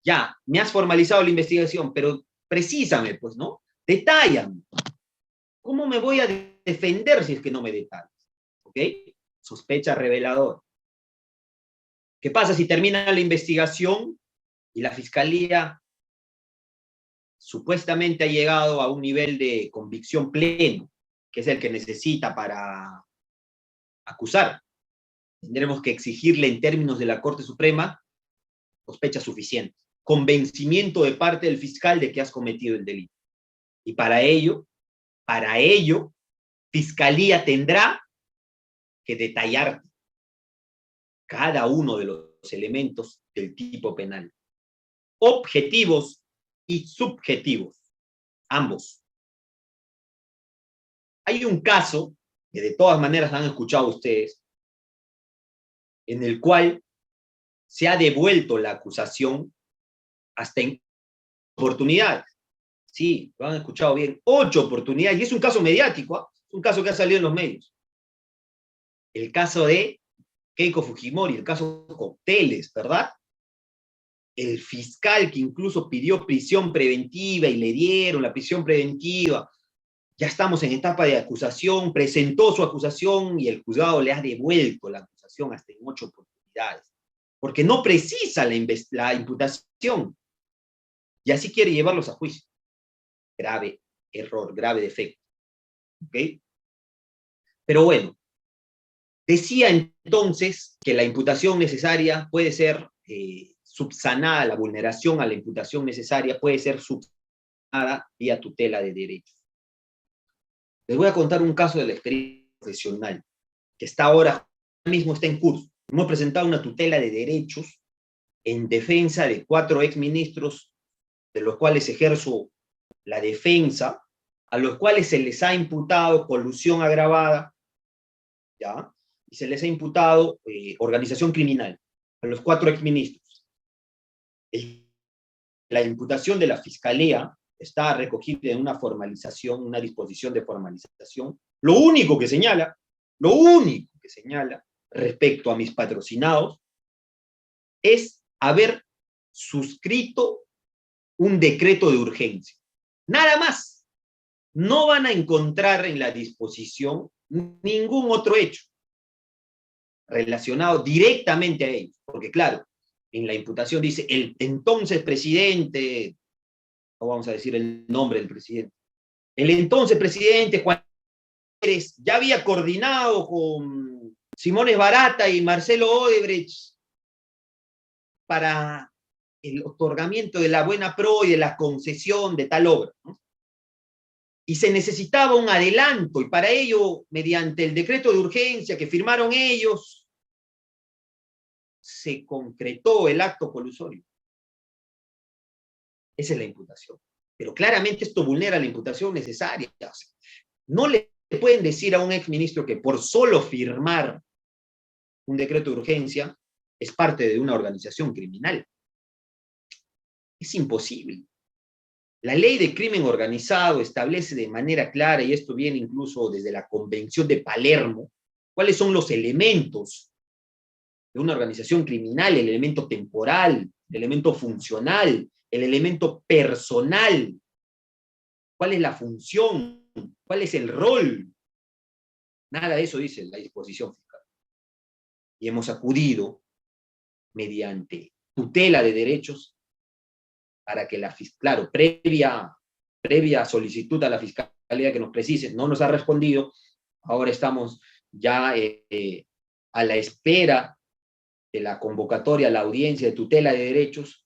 ya, me has formalizado la investigación, pero precísame, pues, ¿no? Detállame. ¿Cómo me voy a defender si es que no me detallas? ¿Ok? Sospecha reveladora. ¿Qué pasa si termina la investigación y la Fiscalía supuestamente ha llegado a un nivel de convicción pleno, que es el que necesita para acusar? Tendremos que exigirle en términos de la Corte Suprema sospecha suficiente, convencimiento de parte del fiscal de que has cometido el delito. Y para ello, Fiscalía tendrá que detallar cada uno de los elementos del tipo penal, objetivos y subjetivos, ambos. Hay un caso, que de todas maneras han escuchado ustedes, en el cual se ha devuelto la acusación hasta en oportunidades. Sí, lo han escuchado bien, 8 oportunidades, y es un caso mediático, ¿eh? Es un caso que ha salido en los medios. el caso de Keiko Fujimori, el caso Cócteles, ¿verdad? El fiscal que incluso pidió prisión preventiva y le dieron la prisión preventiva. Ya estamos en etapa de acusación, presentó su acusación y el juzgado le ha devuelto la acusación hasta en 8 oportunidades, porque no precisa la imputación, y así quiere llevarlos a juicio. Grave error, grave defecto. ¿Ok? Pero bueno, decía entonces que la imputación necesaria puede ser subsanada, la vulneración a la imputación necesaria puede ser subsanada vía tutela de derechos. Les voy a contar un caso de la experiencia profesional, que está ahora mismo está en curso. Hemos presentado una tutela de derechos en defensa de 4 exministros, de los cuales ejerzo la defensa, a los cuales se les ha imputado colusión agravada, ¿ya? Y se les ha imputado organización criminal, a los 4 exministros. La imputación de la Fiscalía está recogida en una formalización, una disposición de formalización. Lo único que señala respecto a mis patrocinados es haber suscrito un decreto de urgencia. Nada más. No van a encontrar en la disposición ningún otro hecho relacionado directamente a ellos, porque claro, en la imputación dice el entonces presidente, no vamos a decir el nombre del presidente, el entonces presidente Juan Pérez ya había coordinado con Simones Barata y Marcelo Odebrecht para el otorgamiento de la buena pro y de la concesión de tal obra, ¿no? Y se necesitaba un adelanto, y para ello, mediante el decreto de urgencia que firmaron ellos, se concretó el acto colusorio. Esa es la imputación. Pero claramente esto vulnera la imputación necesaria. No le pueden decir a un exministro que por solo firmar un decreto de urgencia es parte de una organización criminal. Es imposible. La ley de crimen organizado establece de manera clara, y esto viene incluso desde la Convención de Palermo, cuáles son los elementos de una organización criminal: el elemento temporal, el elemento funcional, el elemento personal. ¿Cuál es la función? ¿Cuál es el rol? Nada de eso dice la disposición fiscal. Y hemos acudido mediante tutela de derechos para que claro, previa solicitud a la Fiscalía que nos precise, no nos ha respondido. Ahora estamos ya a la espera de la convocatoria a la audiencia de tutela de derechos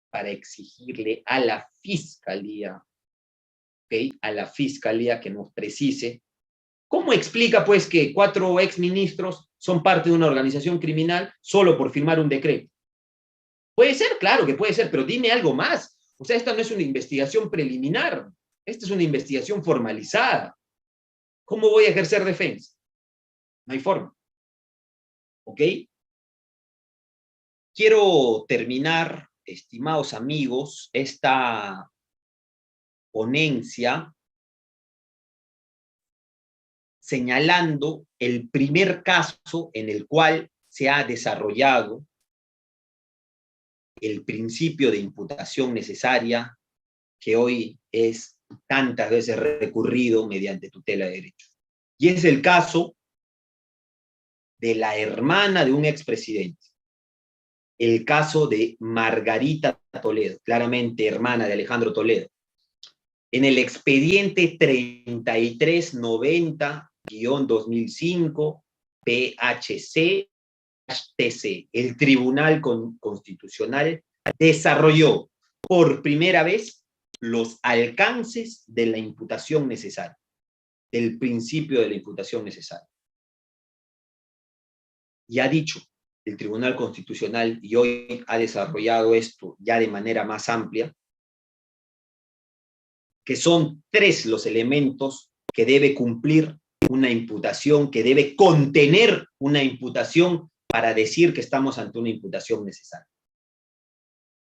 para exigirle a la Fiscalía, ¿okay?, a la Fiscalía que nos precise cómo explica pues que 4 exministros son parte de una organización criminal solo por firmar un decreto. Puede ser, claro que puede ser, pero dime algo más. O sea, esta no es una investigación preliminar, esta es una investigación formalizada. ¿Cómo voy a ejercer defensa? No hay forma. ¿Ok? Quiero terminar, estimados amigos, esta ponencia señalando el primer caso en el cual se ha desarrollado el principio de imputación necesaria, que hoy es tantas veces recurrido mediante tutela de derechos. Y es el caso de la hermana de un expresidente, el caso de Margarita Toledo, claramente hermana de Alejandro Toledo. En el expediente 3390-2005, PHC, TC, el Tribunal Constitucional desarrolló por primera vez los alcances de la imputación necesaria, del principio de la imputación necesaria. Y ha dicho el Tribunal Constitucional, y hoy ha desarrollado esto ya de manera más amplia, que son 3 los elementos que debe cumplir una imputación, que debe contener una imputación para decir que estamos ante una imputación necesaria.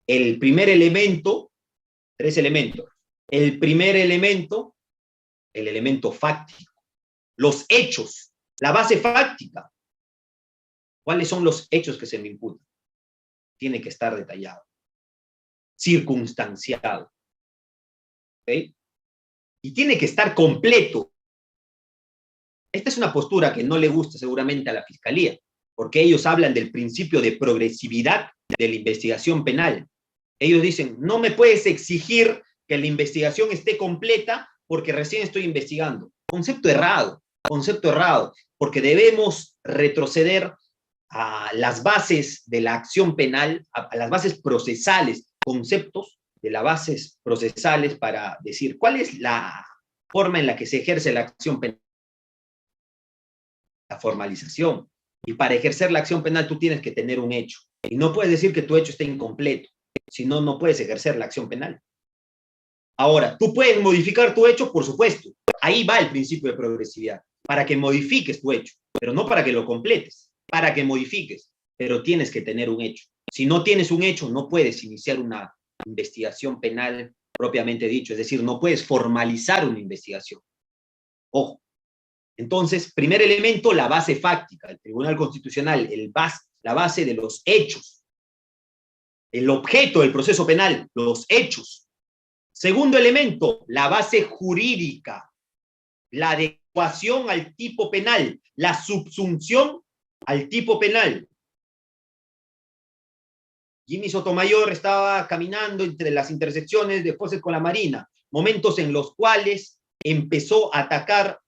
El primer elemento, 3 elementos. El primer elemento, el elemento fáctico. Los hechos La base fáctica. ¿Cuáles son los hechos que se me imputan? Tiene que estar detallado, circunstanciado, ¿ok? Y tiene que estar completo. Esta es una postura que no le gusta seguramente a la Fiscalía, porque ellos hablan del principio de progresividad de la investigación penal. Ellos dicen, no me puedes exigir que la investigación esté completa porque recién estoy investigando. Concepto errado, porque debemos retroceder a las bases de la acción penal, a las bases procesales, conceptos de las bases procesales para decir cuál es la forma en la que se ejerce la acción penal. La formalización. Y para ejercer la acción penal tú tienes que tener un hecho. Y no puedes decir que tu hecho esté incompleto, si no, no puedes ejercer la acción penal. Ahora, ¿tú puedes modificar tu hecho? Por supuesto. Ahí va el principio de progresividad, para que modifiques tu hecho, pero no para que lo completes, para que modifiques, pero tienes que tener un hecho. Si no tienes un hecho, no puedes iniciar una investigación penal propiamente dicho, es decir, no puedes formalizar una investigación. Ojo. Entonces, primer elemento, la base fáctica, el Tribunal Constitucional, la base de los hechos, el objeto del proceso penal, los hechos. Segundo elemento, la base jurídica, la adecuación al tipo penal, la subsunción al tipo penal. Jimmy Sotomayor estaba caminando entre las intersecciones de Fawcett con la Marina, momentos en los cuales empezó a atacar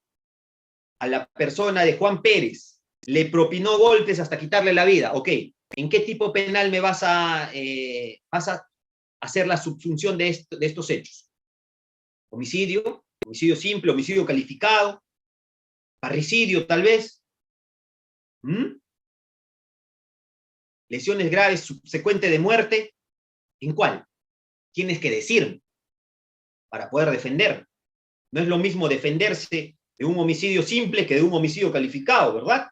a la persona de Juan Pérez, le propinó golpes hasta quitarle la vida. Ok, ¿en qué tipo penal me vas a hacer la subsunción de estos hechos? Homicidio, homicidio simple, homicidio calificado, parricidio tal vez. Lesiones graves subsecuente de muerte. ¿En cuál? Tienes que decirme para poder defender. No es lo mismo defenderse de un homicidio simple que de un homicidio calificado, ¿verdad?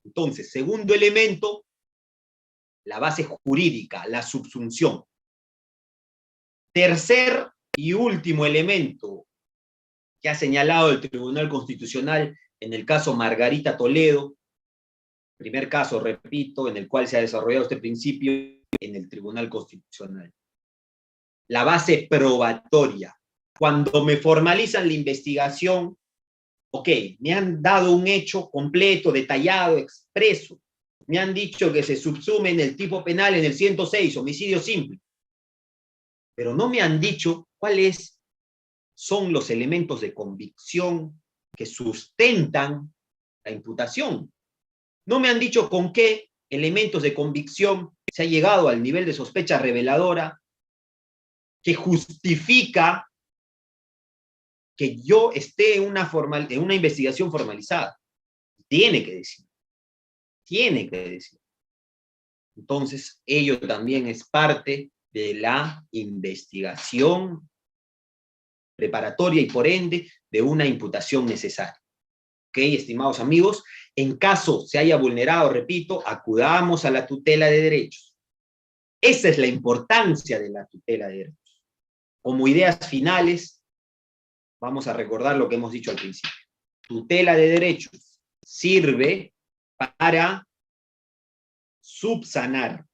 Entonces, segundo elemento, la base jurídica, la subsunción. Tercer y último elemento que ha señalado el Tribunal Constitucional en el caso Margarita Toledo, primer caso, repito, en el cual se ha desarrollado este principio en el Tribunal Constitucional. La base probatoria. Cuando me formalizan la investigación, ok, me han dado un hecho completo, detallado, expreso. Me han dicho que se subsume en el tipo penal en el 106, homicidio simple. Pero no me han dicho cuáles son los elementos de convicción que sustentan la imputación. No me han dicho con qué elementos de convicción se ha llegado al nivel de sospecha reveladora que justifica que yo esté en una investigación formalizada. Tiene que decir. Tiene que decir. Entonces, ello también es parte de la investigación preparatoria y por ende de una imputación necesaria. ¿Ok, estimados amigos? En caso se haya vulnerado, repito, acudamos a la tutela de derechos. Esa es la importancia de la tutela de derechos. Como ideas finales, vamos a recordar lo que hemos dicho al principio. Tutela de derechos sirve para subsanar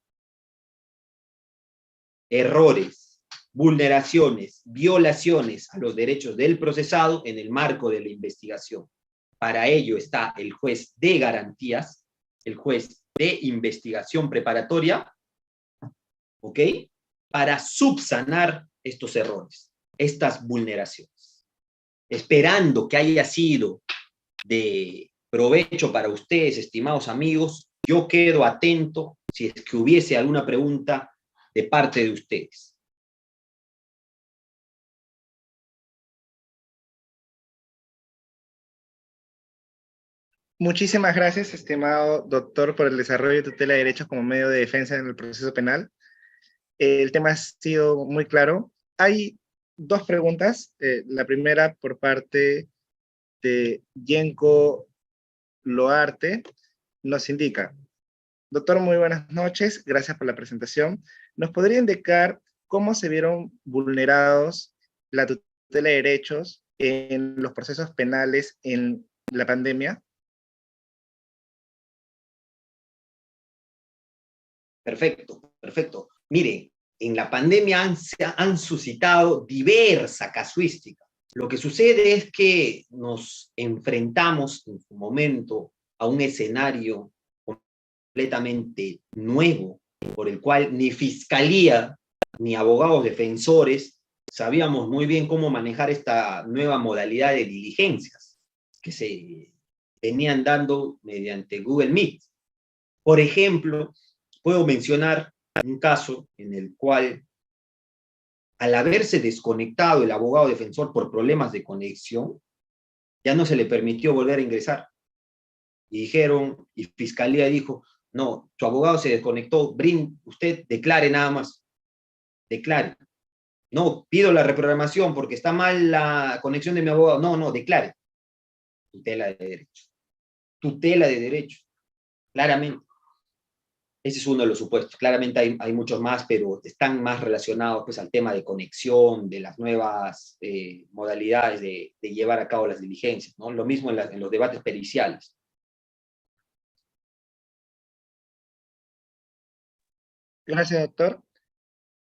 errores, vulneraciones, violaciones a los derechos del procesado en el marco de la investigación. Para ello está el juez de garantías, el juez de investigación preparatoria, ¿ok? Para subsanar estos errores, estas vulneraciones. Esperando que haya sido de provecho para ustedes, estimados amigos, yo quedo atento si es que hubiese alguna pregunta de parte de ustedes. Muchísimas gracias, estimado doctor, por el desarrollo de tutela de derechos como medio de defensa en el proceso penal. El tema ha sido muy claro. Hay dos preguntas. La primera por parte de Yenko Loarte nos indica: doctor, muy buenas noches, gracias por la presentación. ¿Nos podría indicar cómo se vieron vulnerados la tutela de derechos en los procesos penales en la pandemia? Perfecto, perfecto. Mire, en la pandemia han suscitado diversa casuística. Lo que sucede es que nos enfrentamos en su momento a un escenario completamente nuevo, por el cual ni fiscalía ni abogados defensores sabíamos muy bien cómo manejar esta nueva modalidad de diligencias que se venían dando mediante Google Meet. Por ejemplo, puedo mencionar un caso en el cual, al haberse desconectado el abogado defensor por problemas de conexión, ya no se le permitió volver a ingresar. Y dijeron, y Fiscalía dijo, no, su abogado se desconectó, usted declare nada más, declare. No, pido la reprogramación porque está mal la conexión de mi abogado. No, no, declare. Tutela de derecho. Tutela de derecho, claramente. Ese es uno de los supuestos. Claramente hay muchos más, pero están más relacionados pues, al tema de conexión, de las nuevas modalidades de llevar a cabo las diligencias, ¿no? Lo mismo en los debates periciales. Gracias, doctor.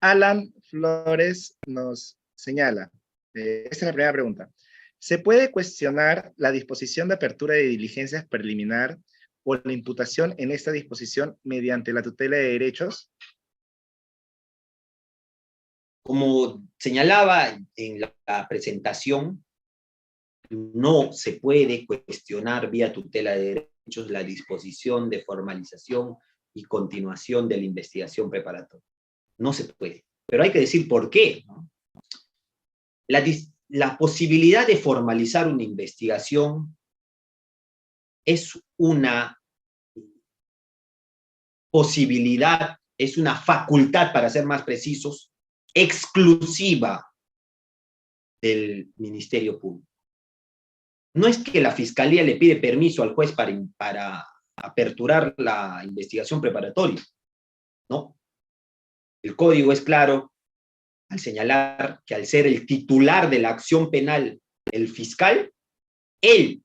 Alan Flores nos señala, esta es la primera pregunta. ¿Se puede cuestionar la disposición de apertura de diligencias preliminar o la imputación en esta disposición mediante la tutela de derechos? Como señalaba en la presentación, no se puede cuestionar vía tutela de derechos la disposición de formalización y continuación de la investigación preparatoria. No se puede. Pero hay que decir por qué, ¿no? La posibilidad de formalizar una investigación es una posibilidad, es una facultad, para ser más precisos, exclusiva del Ministerio Público. No es que la Fiscalía le pide permiso al juez para aperturar la investigación preparatoria, ¿no? El código es claro al señalar que al ser el titular de la acción penal el fiscal, él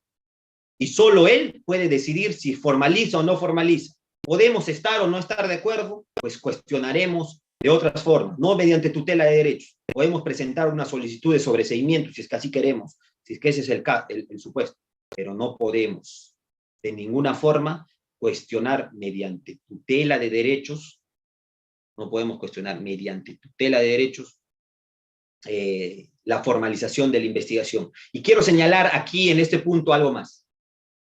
y solo él puede decidir si formaliza o no formaliza. ¿Podemos estar o no estar de acuerdo? Pues cuestionaremos de otras formas, no mediante tutela de derechos. Podemos presentar una solicitud de sobreseimiento, si es que así queremos, si es que ese es el supuesto, pero no podemos de ninguna forma cuestionar mediante tutela de derechos, no podemos cuestionar mediante tutela de derechos la formalización de la investigación. Y quiero señalar aquí en este punto algo más.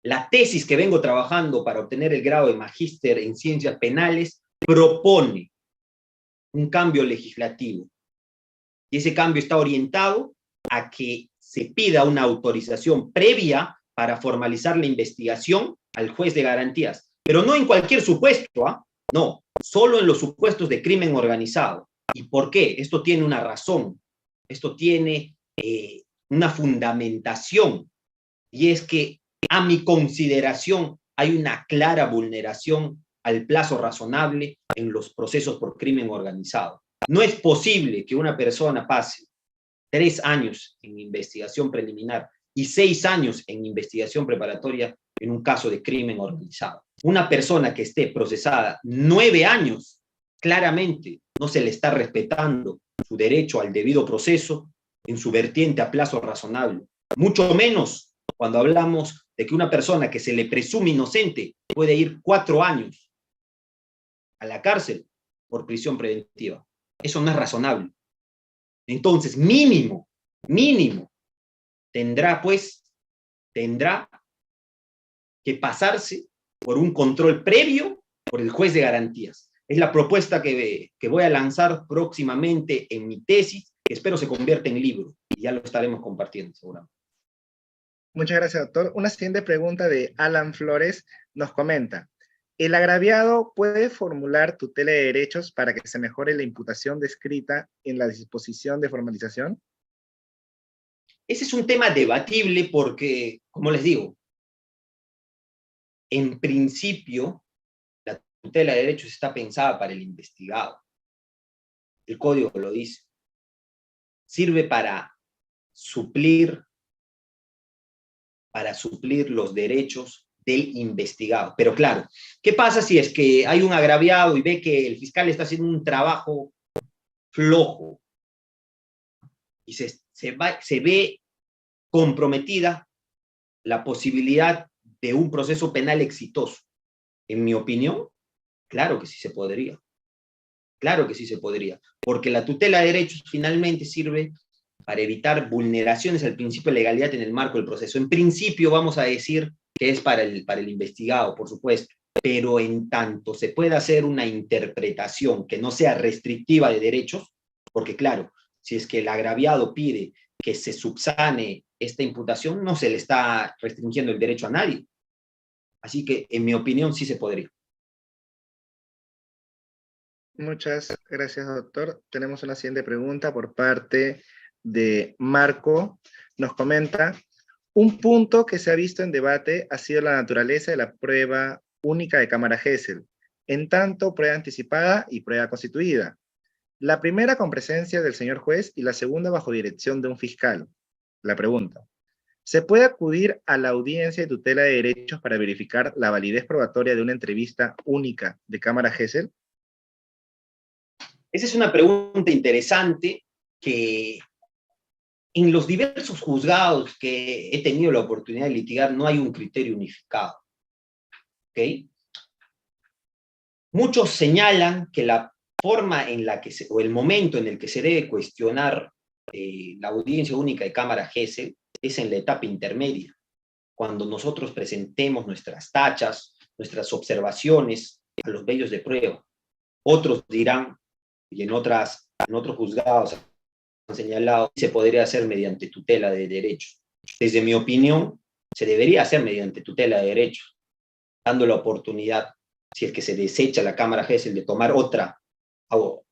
La tesis que vengo trabajando para obtener el grado de magíster en ciencias penales propone un cambio legislativo. Y ese cambio está orientado a que se pida una autorización previa para formalizar la investigación al juez de garantías. Pero no en cualquier supuesto, ¿ah? No, solo en los supuestos de crimen organizado. ¿Y por qué? Esto tiene una razón. Esto tiene una fundamentación. Y es que, a mi consideración, hay una clara vulneración al plazo razonable en los procesos por crimen organizado. No es posible que una persona pase 3 años en investigación preliminar y 6 años en investigación preparatoria en un caso de crimen organizado. Una persona que esté procesada 9 años, claramente no se le está respetando su derecho al debido proceso en su vertiente a plazo razonable. Mucho menos cuando hablamos de que una persona que se le presume inocente puede ir 4 años a la cárcel por prisión preventiva. Eso no es razonable. Entonces, mínimo, tendrá que pasarse por un control previo por el juez de garantías. Es la propuesta que voy a lanzar próximamente en mi tesis, que espero se convierta en libro, y ya lo estaremos compartiendo seguramente. Muchas gracias, doctor. Una siguiente pregunta de Alan Flores nos comenta: ¿el agraviado puede formular tutela de derechos para que se mejore la imputación descrita en la disposición de formalización? Ese es un tema debatible porque, como les digo, en principio, la tutela de derechos está pensada para el investigado. El código lo dice. Sirve para suplir los derechos del investigado. Pero claro, ¿qué pasa si es que hay un agraviado y ve que el fiscal está haciendo un trabajo flojo y se ve comprometida la posibilidad de un proceso penal exitoso? En mi opinión, claro que sí se podría. Claro que sí se podría, porque la tutela de derechos finalmente sirve para evitar vulneraciones al principio de legalidad en el marco del proceso. En principio vamos a decir que es para el investigado, por supuesto, pero en tanto se pueda hacer una interpretación que no sea restrictiva de derechos, porque claro, si es que el agraviado pide que se subsane esta imputación, no se le está restringiendo el derecho a nadie. Así que, en mi opinión, sí se podría. Muchas gracias, doctor. Tenemos una siguiente pregunta por parte de Marco. Nos comenta, un punto que se ha visto en debate ha sido la naturaleza de la prueba única de cámara Gesell, en tanto prueba anticipada y prueba constituida. La primera con presencia del señor juez y la segunda bajo dirección de un fiscal. La pregunta, ¿se puede acudir a la audiencia de tutela de derechos para verificar la validez probatoria de una entrevista única de cámara Gesell? Esa es una pregunta interesante que en los diversos juzgados que he tenido la oportunidad de litigar no hay un criterio unificado. ¿Okay? Muchos señalan que la forma en la que o el momento en el que se debe cuestionar la audiencia única de cámara Gesell es en la etapa intermedia, cuando nosotros presentemos nuestras tachas, nuestras observaciones a los medios de prueba. Otros dirán, y en otros juzgados han señalado, se podría hacer mediante tutela de derechos. Desde mi opinión, se debería hacer mediante tutela de derechos, dando la oportunidad, si es que se desecha la Cámara Gesell, de tomar otra, o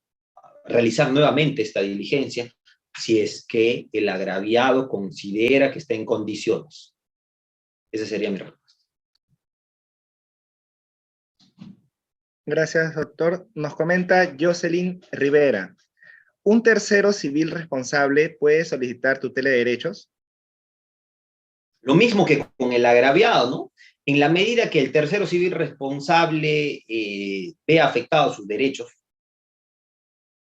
realizar nuevamente esta diligencia, si es que el agraviado considera que está en condiciones. Esa sería mi respuesta. Gracias, doctor. Nos comenta Jocelyn Rivera. ¿Un tercero civil responsable puede solicitar tutela de derechos? Lo mismo que con el agraviado, ¿no? En la medida que el tercero civil responsable vea afectados sus derechos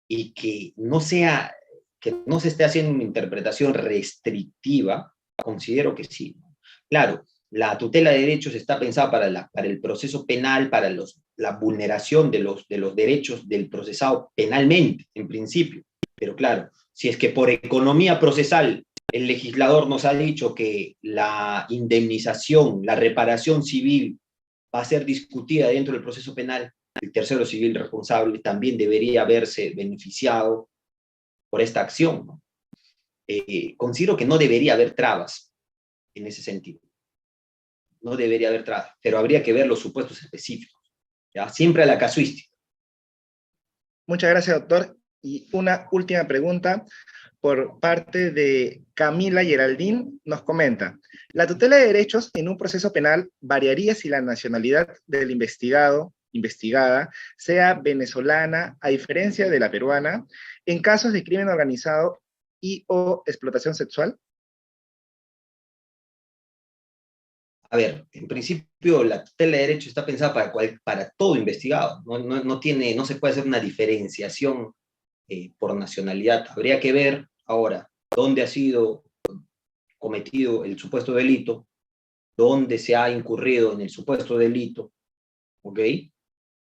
y que no se esté haciendo una interpretación restrictiva, considero que sí. Claro, la tutela de derechos está pensada para el proceso penal, para la vulneración de los derechos del procesado penalmente, en principio. Pero claro, si es que por economía procesal el legislador nos ha dicho que la indemnización, la reparación civil va a ser discutida dentro del proceso penal, el tercero civil responsable también debería haberse beneficiado por esta acción, ¿no? Considero que no debería haber trabas en ese sentido. No debería haber trabas, pero habría que ver los supuestos específicos, ¿ya? Siempre a la casuística. Muchas gracias, doctor. Y una última pregunta por parte de Camila Geraldín, nos comenta, ¿la tutela de derechos en un proceso penal variaría si la nacionalidad del investigado, investigada, sea venezolana, a diferencia de la peruana, en casos de crimen organizado y o explotación sexual? A ver, en principio la tutela de derechos está pensada para todo investigado, no se puede hacer una diferenciación por nacionalidad. Habría que ver ahora dónde ha sido cometido el supuesto delito, dónde se ha incurrido en el supuesto delito, ¿ok?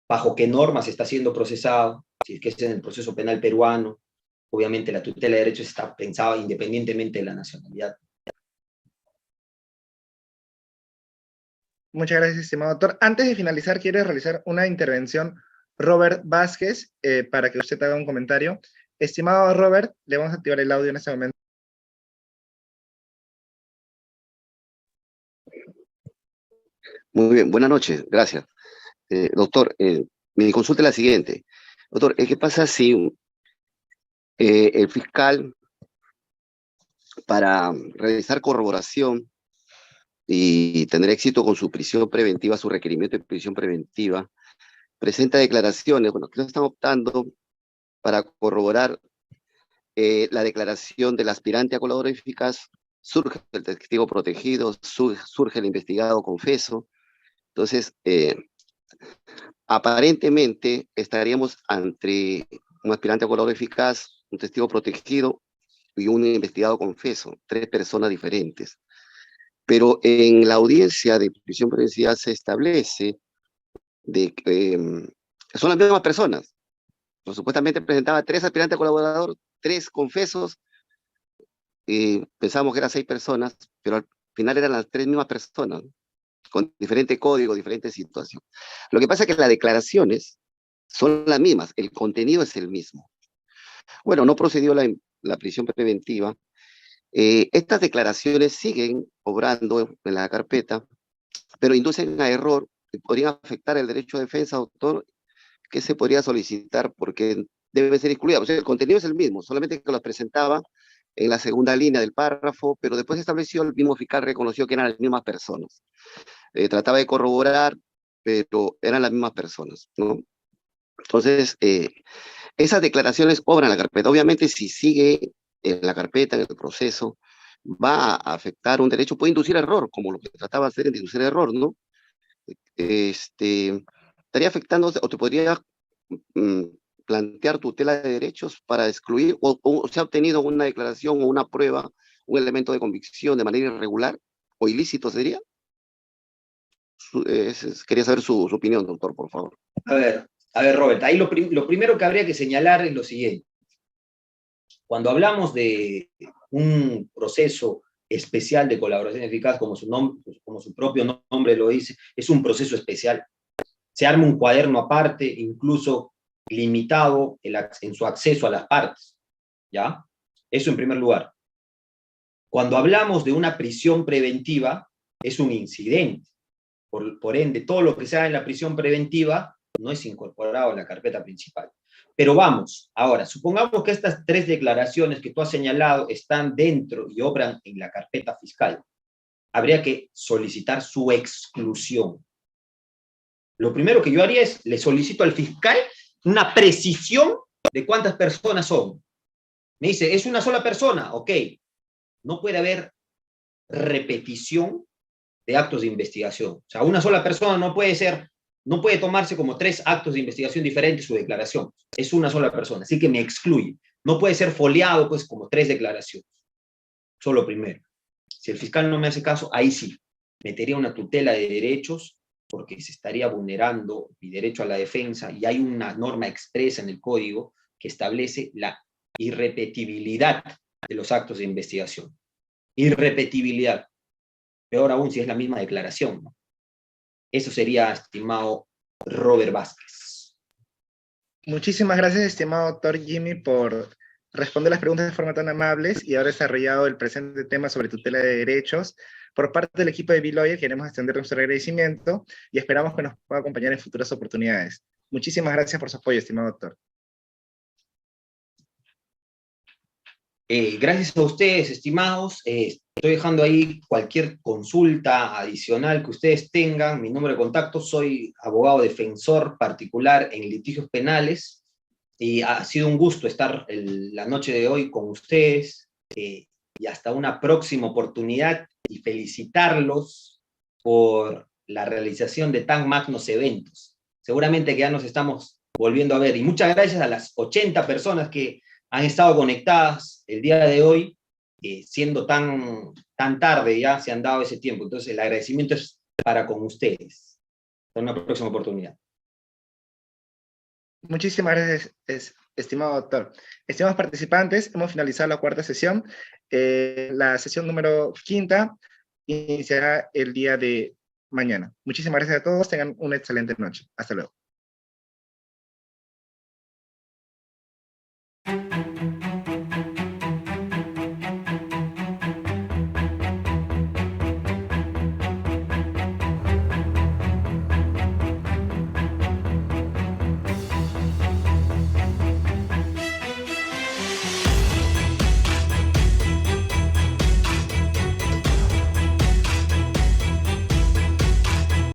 Bajo qué normas está siendo procesado, si es que es en el proceso penal peruano. Obviamente la tutela de derechos está pensada independientemente de la nacionalidad. Muchas gracias, estimado doctor. Antes de finalizar, quiero realizar una intervención Robert Vázquez para que usted haga un comentario. Estimado Robert, le vamos a activar el audio en este momento. Muy bien, buenas noches, gracias. Doctor, mi consulta es la siguiente. Doctor, ¿qué pasa si el fiscal, para realizar corroboración y tener éxito con su prisión preventiva, su requerimiento de prisión preventiva, presenta declaraciones, bueno, que no están optando para corroborar la declaración del aspirante a colaborador eficaz, surge el testigo protegido, surge el investigado confeso, Entonces, aparentemente estaríamos ante un aspirante a colaborador eficaz, un testigo protegido y un investigado confeso, 3 personas diferentes. Pero en la audiencia de prisión preventiva se establece de que son las mismas personas. Pues, supuestamente presentaba 3 aspirantes a colaborador, 3 confesos, pensamos que eran 6 personas, pero al final eran las 3 mismas personas, con diferente código, diferente situación. Lo que pasa es que las declaraciones son las mismas, el contenido es el mismo. Bueno, no procedió la prisión preventiva. Estas declaraciones siguen obrando en la carpeta, pero inducen a error y podrían afectar el derecho de defensa, doctor, que se podría solicitar porque debe ser excluida. O sea, el contenido es el mismo, solamente que los presentaba en la segunda línea del párrafo, pero después estableció, el mismo fiscal reconoció que eran las mismas personas. Trataba de corroborar, pero eran las mismas personas, ¿no? Entonces, esas declaraciones obran en la carpeta. Obviamente, si sigue en la carpeta, en el proceso, va a afectar un derecho, puede inducir error, como lo que trataba de hacer en inducir error, ¿no? Estaría afectando, o te podría plantear tutela de derechos para excluir, o se ha obtenido una declaración o una prueba, un elemento de convicción de manera irregular o ilícito, ¿sería? Quería saber su opinión, doctor, por favor. A ver, Robert, ahí lo primero que habría que señalar es lo siguiente. Cuando hablamos de un proceso especial de colaboración eficaz, como su propio nombre lo dice, es un proceso especial. Se arma un cuaderno aparte, incluso limitado en su acceso a las partes, ¿ya? Eso en primer lugar. Cuando hablamos de una prisión preventiva, es un incidente. Por ende, todo lo que se haga en la prisión preventiva no es incorporado a la carpeta principal. Pero vamos, ahora, supongamos que estas 3 declaraciones que tú has señalado están dentro y obran en la carpeta fiscal. Habría que solicitar su exclusión. Lo primero que yo haría es, le solicito al fiscal una precisión de cuántas personas son. Me dice, ¿es una sola persona? Ok. No puede haber repetición de actos de investigación. O sea, una sola persona no puede tomarse como 3 actos de investigación diferentes su declaración. Es una sola persona, así que me excluye. No puede ser foliado, pues, como 3 declaraciones. Solo primero. Si el fiscal no me hace caso, ahí sí, metería una tutela de derechos porque se estaría vulnerando mi derecho a la defensa y hay una norma expresa en el código que establece la irrepetibilidad de los actos de investigación. Irrepetibilidad. Peor aún si es la misma declaración, ¿no? Eso sería, estimado Robert Vázquez. Muchísimas gracias, estimado doctor Jimmy, por responder las preguntas de forma tan amables y haber desarrollado el presente tema sobre tutela de derechos. Por parte del equipo de B-Lawyer queremos extender nuestro agradecimiento y esperamos que nos pueda acompañar en futuras oportunidades. Muchísimas gracias por su apoyo, estimado doctor. Gracias a ustedes, estimados. Estoy dejando ahí cualquier consulta adicional que ustedes tengan. Mi número de contacto, soy abogado defensor particular en litigios penales y ha sido un gusto estar la noche de hoy con ustedes y hasta una próxima oportunidad y felicitarlos por la realización de tan magnos eventos. Seguramente que ya nos estamos volviendo a ver y muchas gracias a las 80 personas que han estado conectadas el día de hoy, siendo tan tarde ya se han dado ese tiempo. Entonces el agradecimiento es para con ustedes. Hasta una próxima oportunidad. Muchísimas gracias, estimado doctor. Estimados participantes, hemos finalizado la 4ª sesión. La sesión número 5 iniciará el día de mañana. Muchísimas gracias a todos. Tengan una excelente noche. Hasta luego.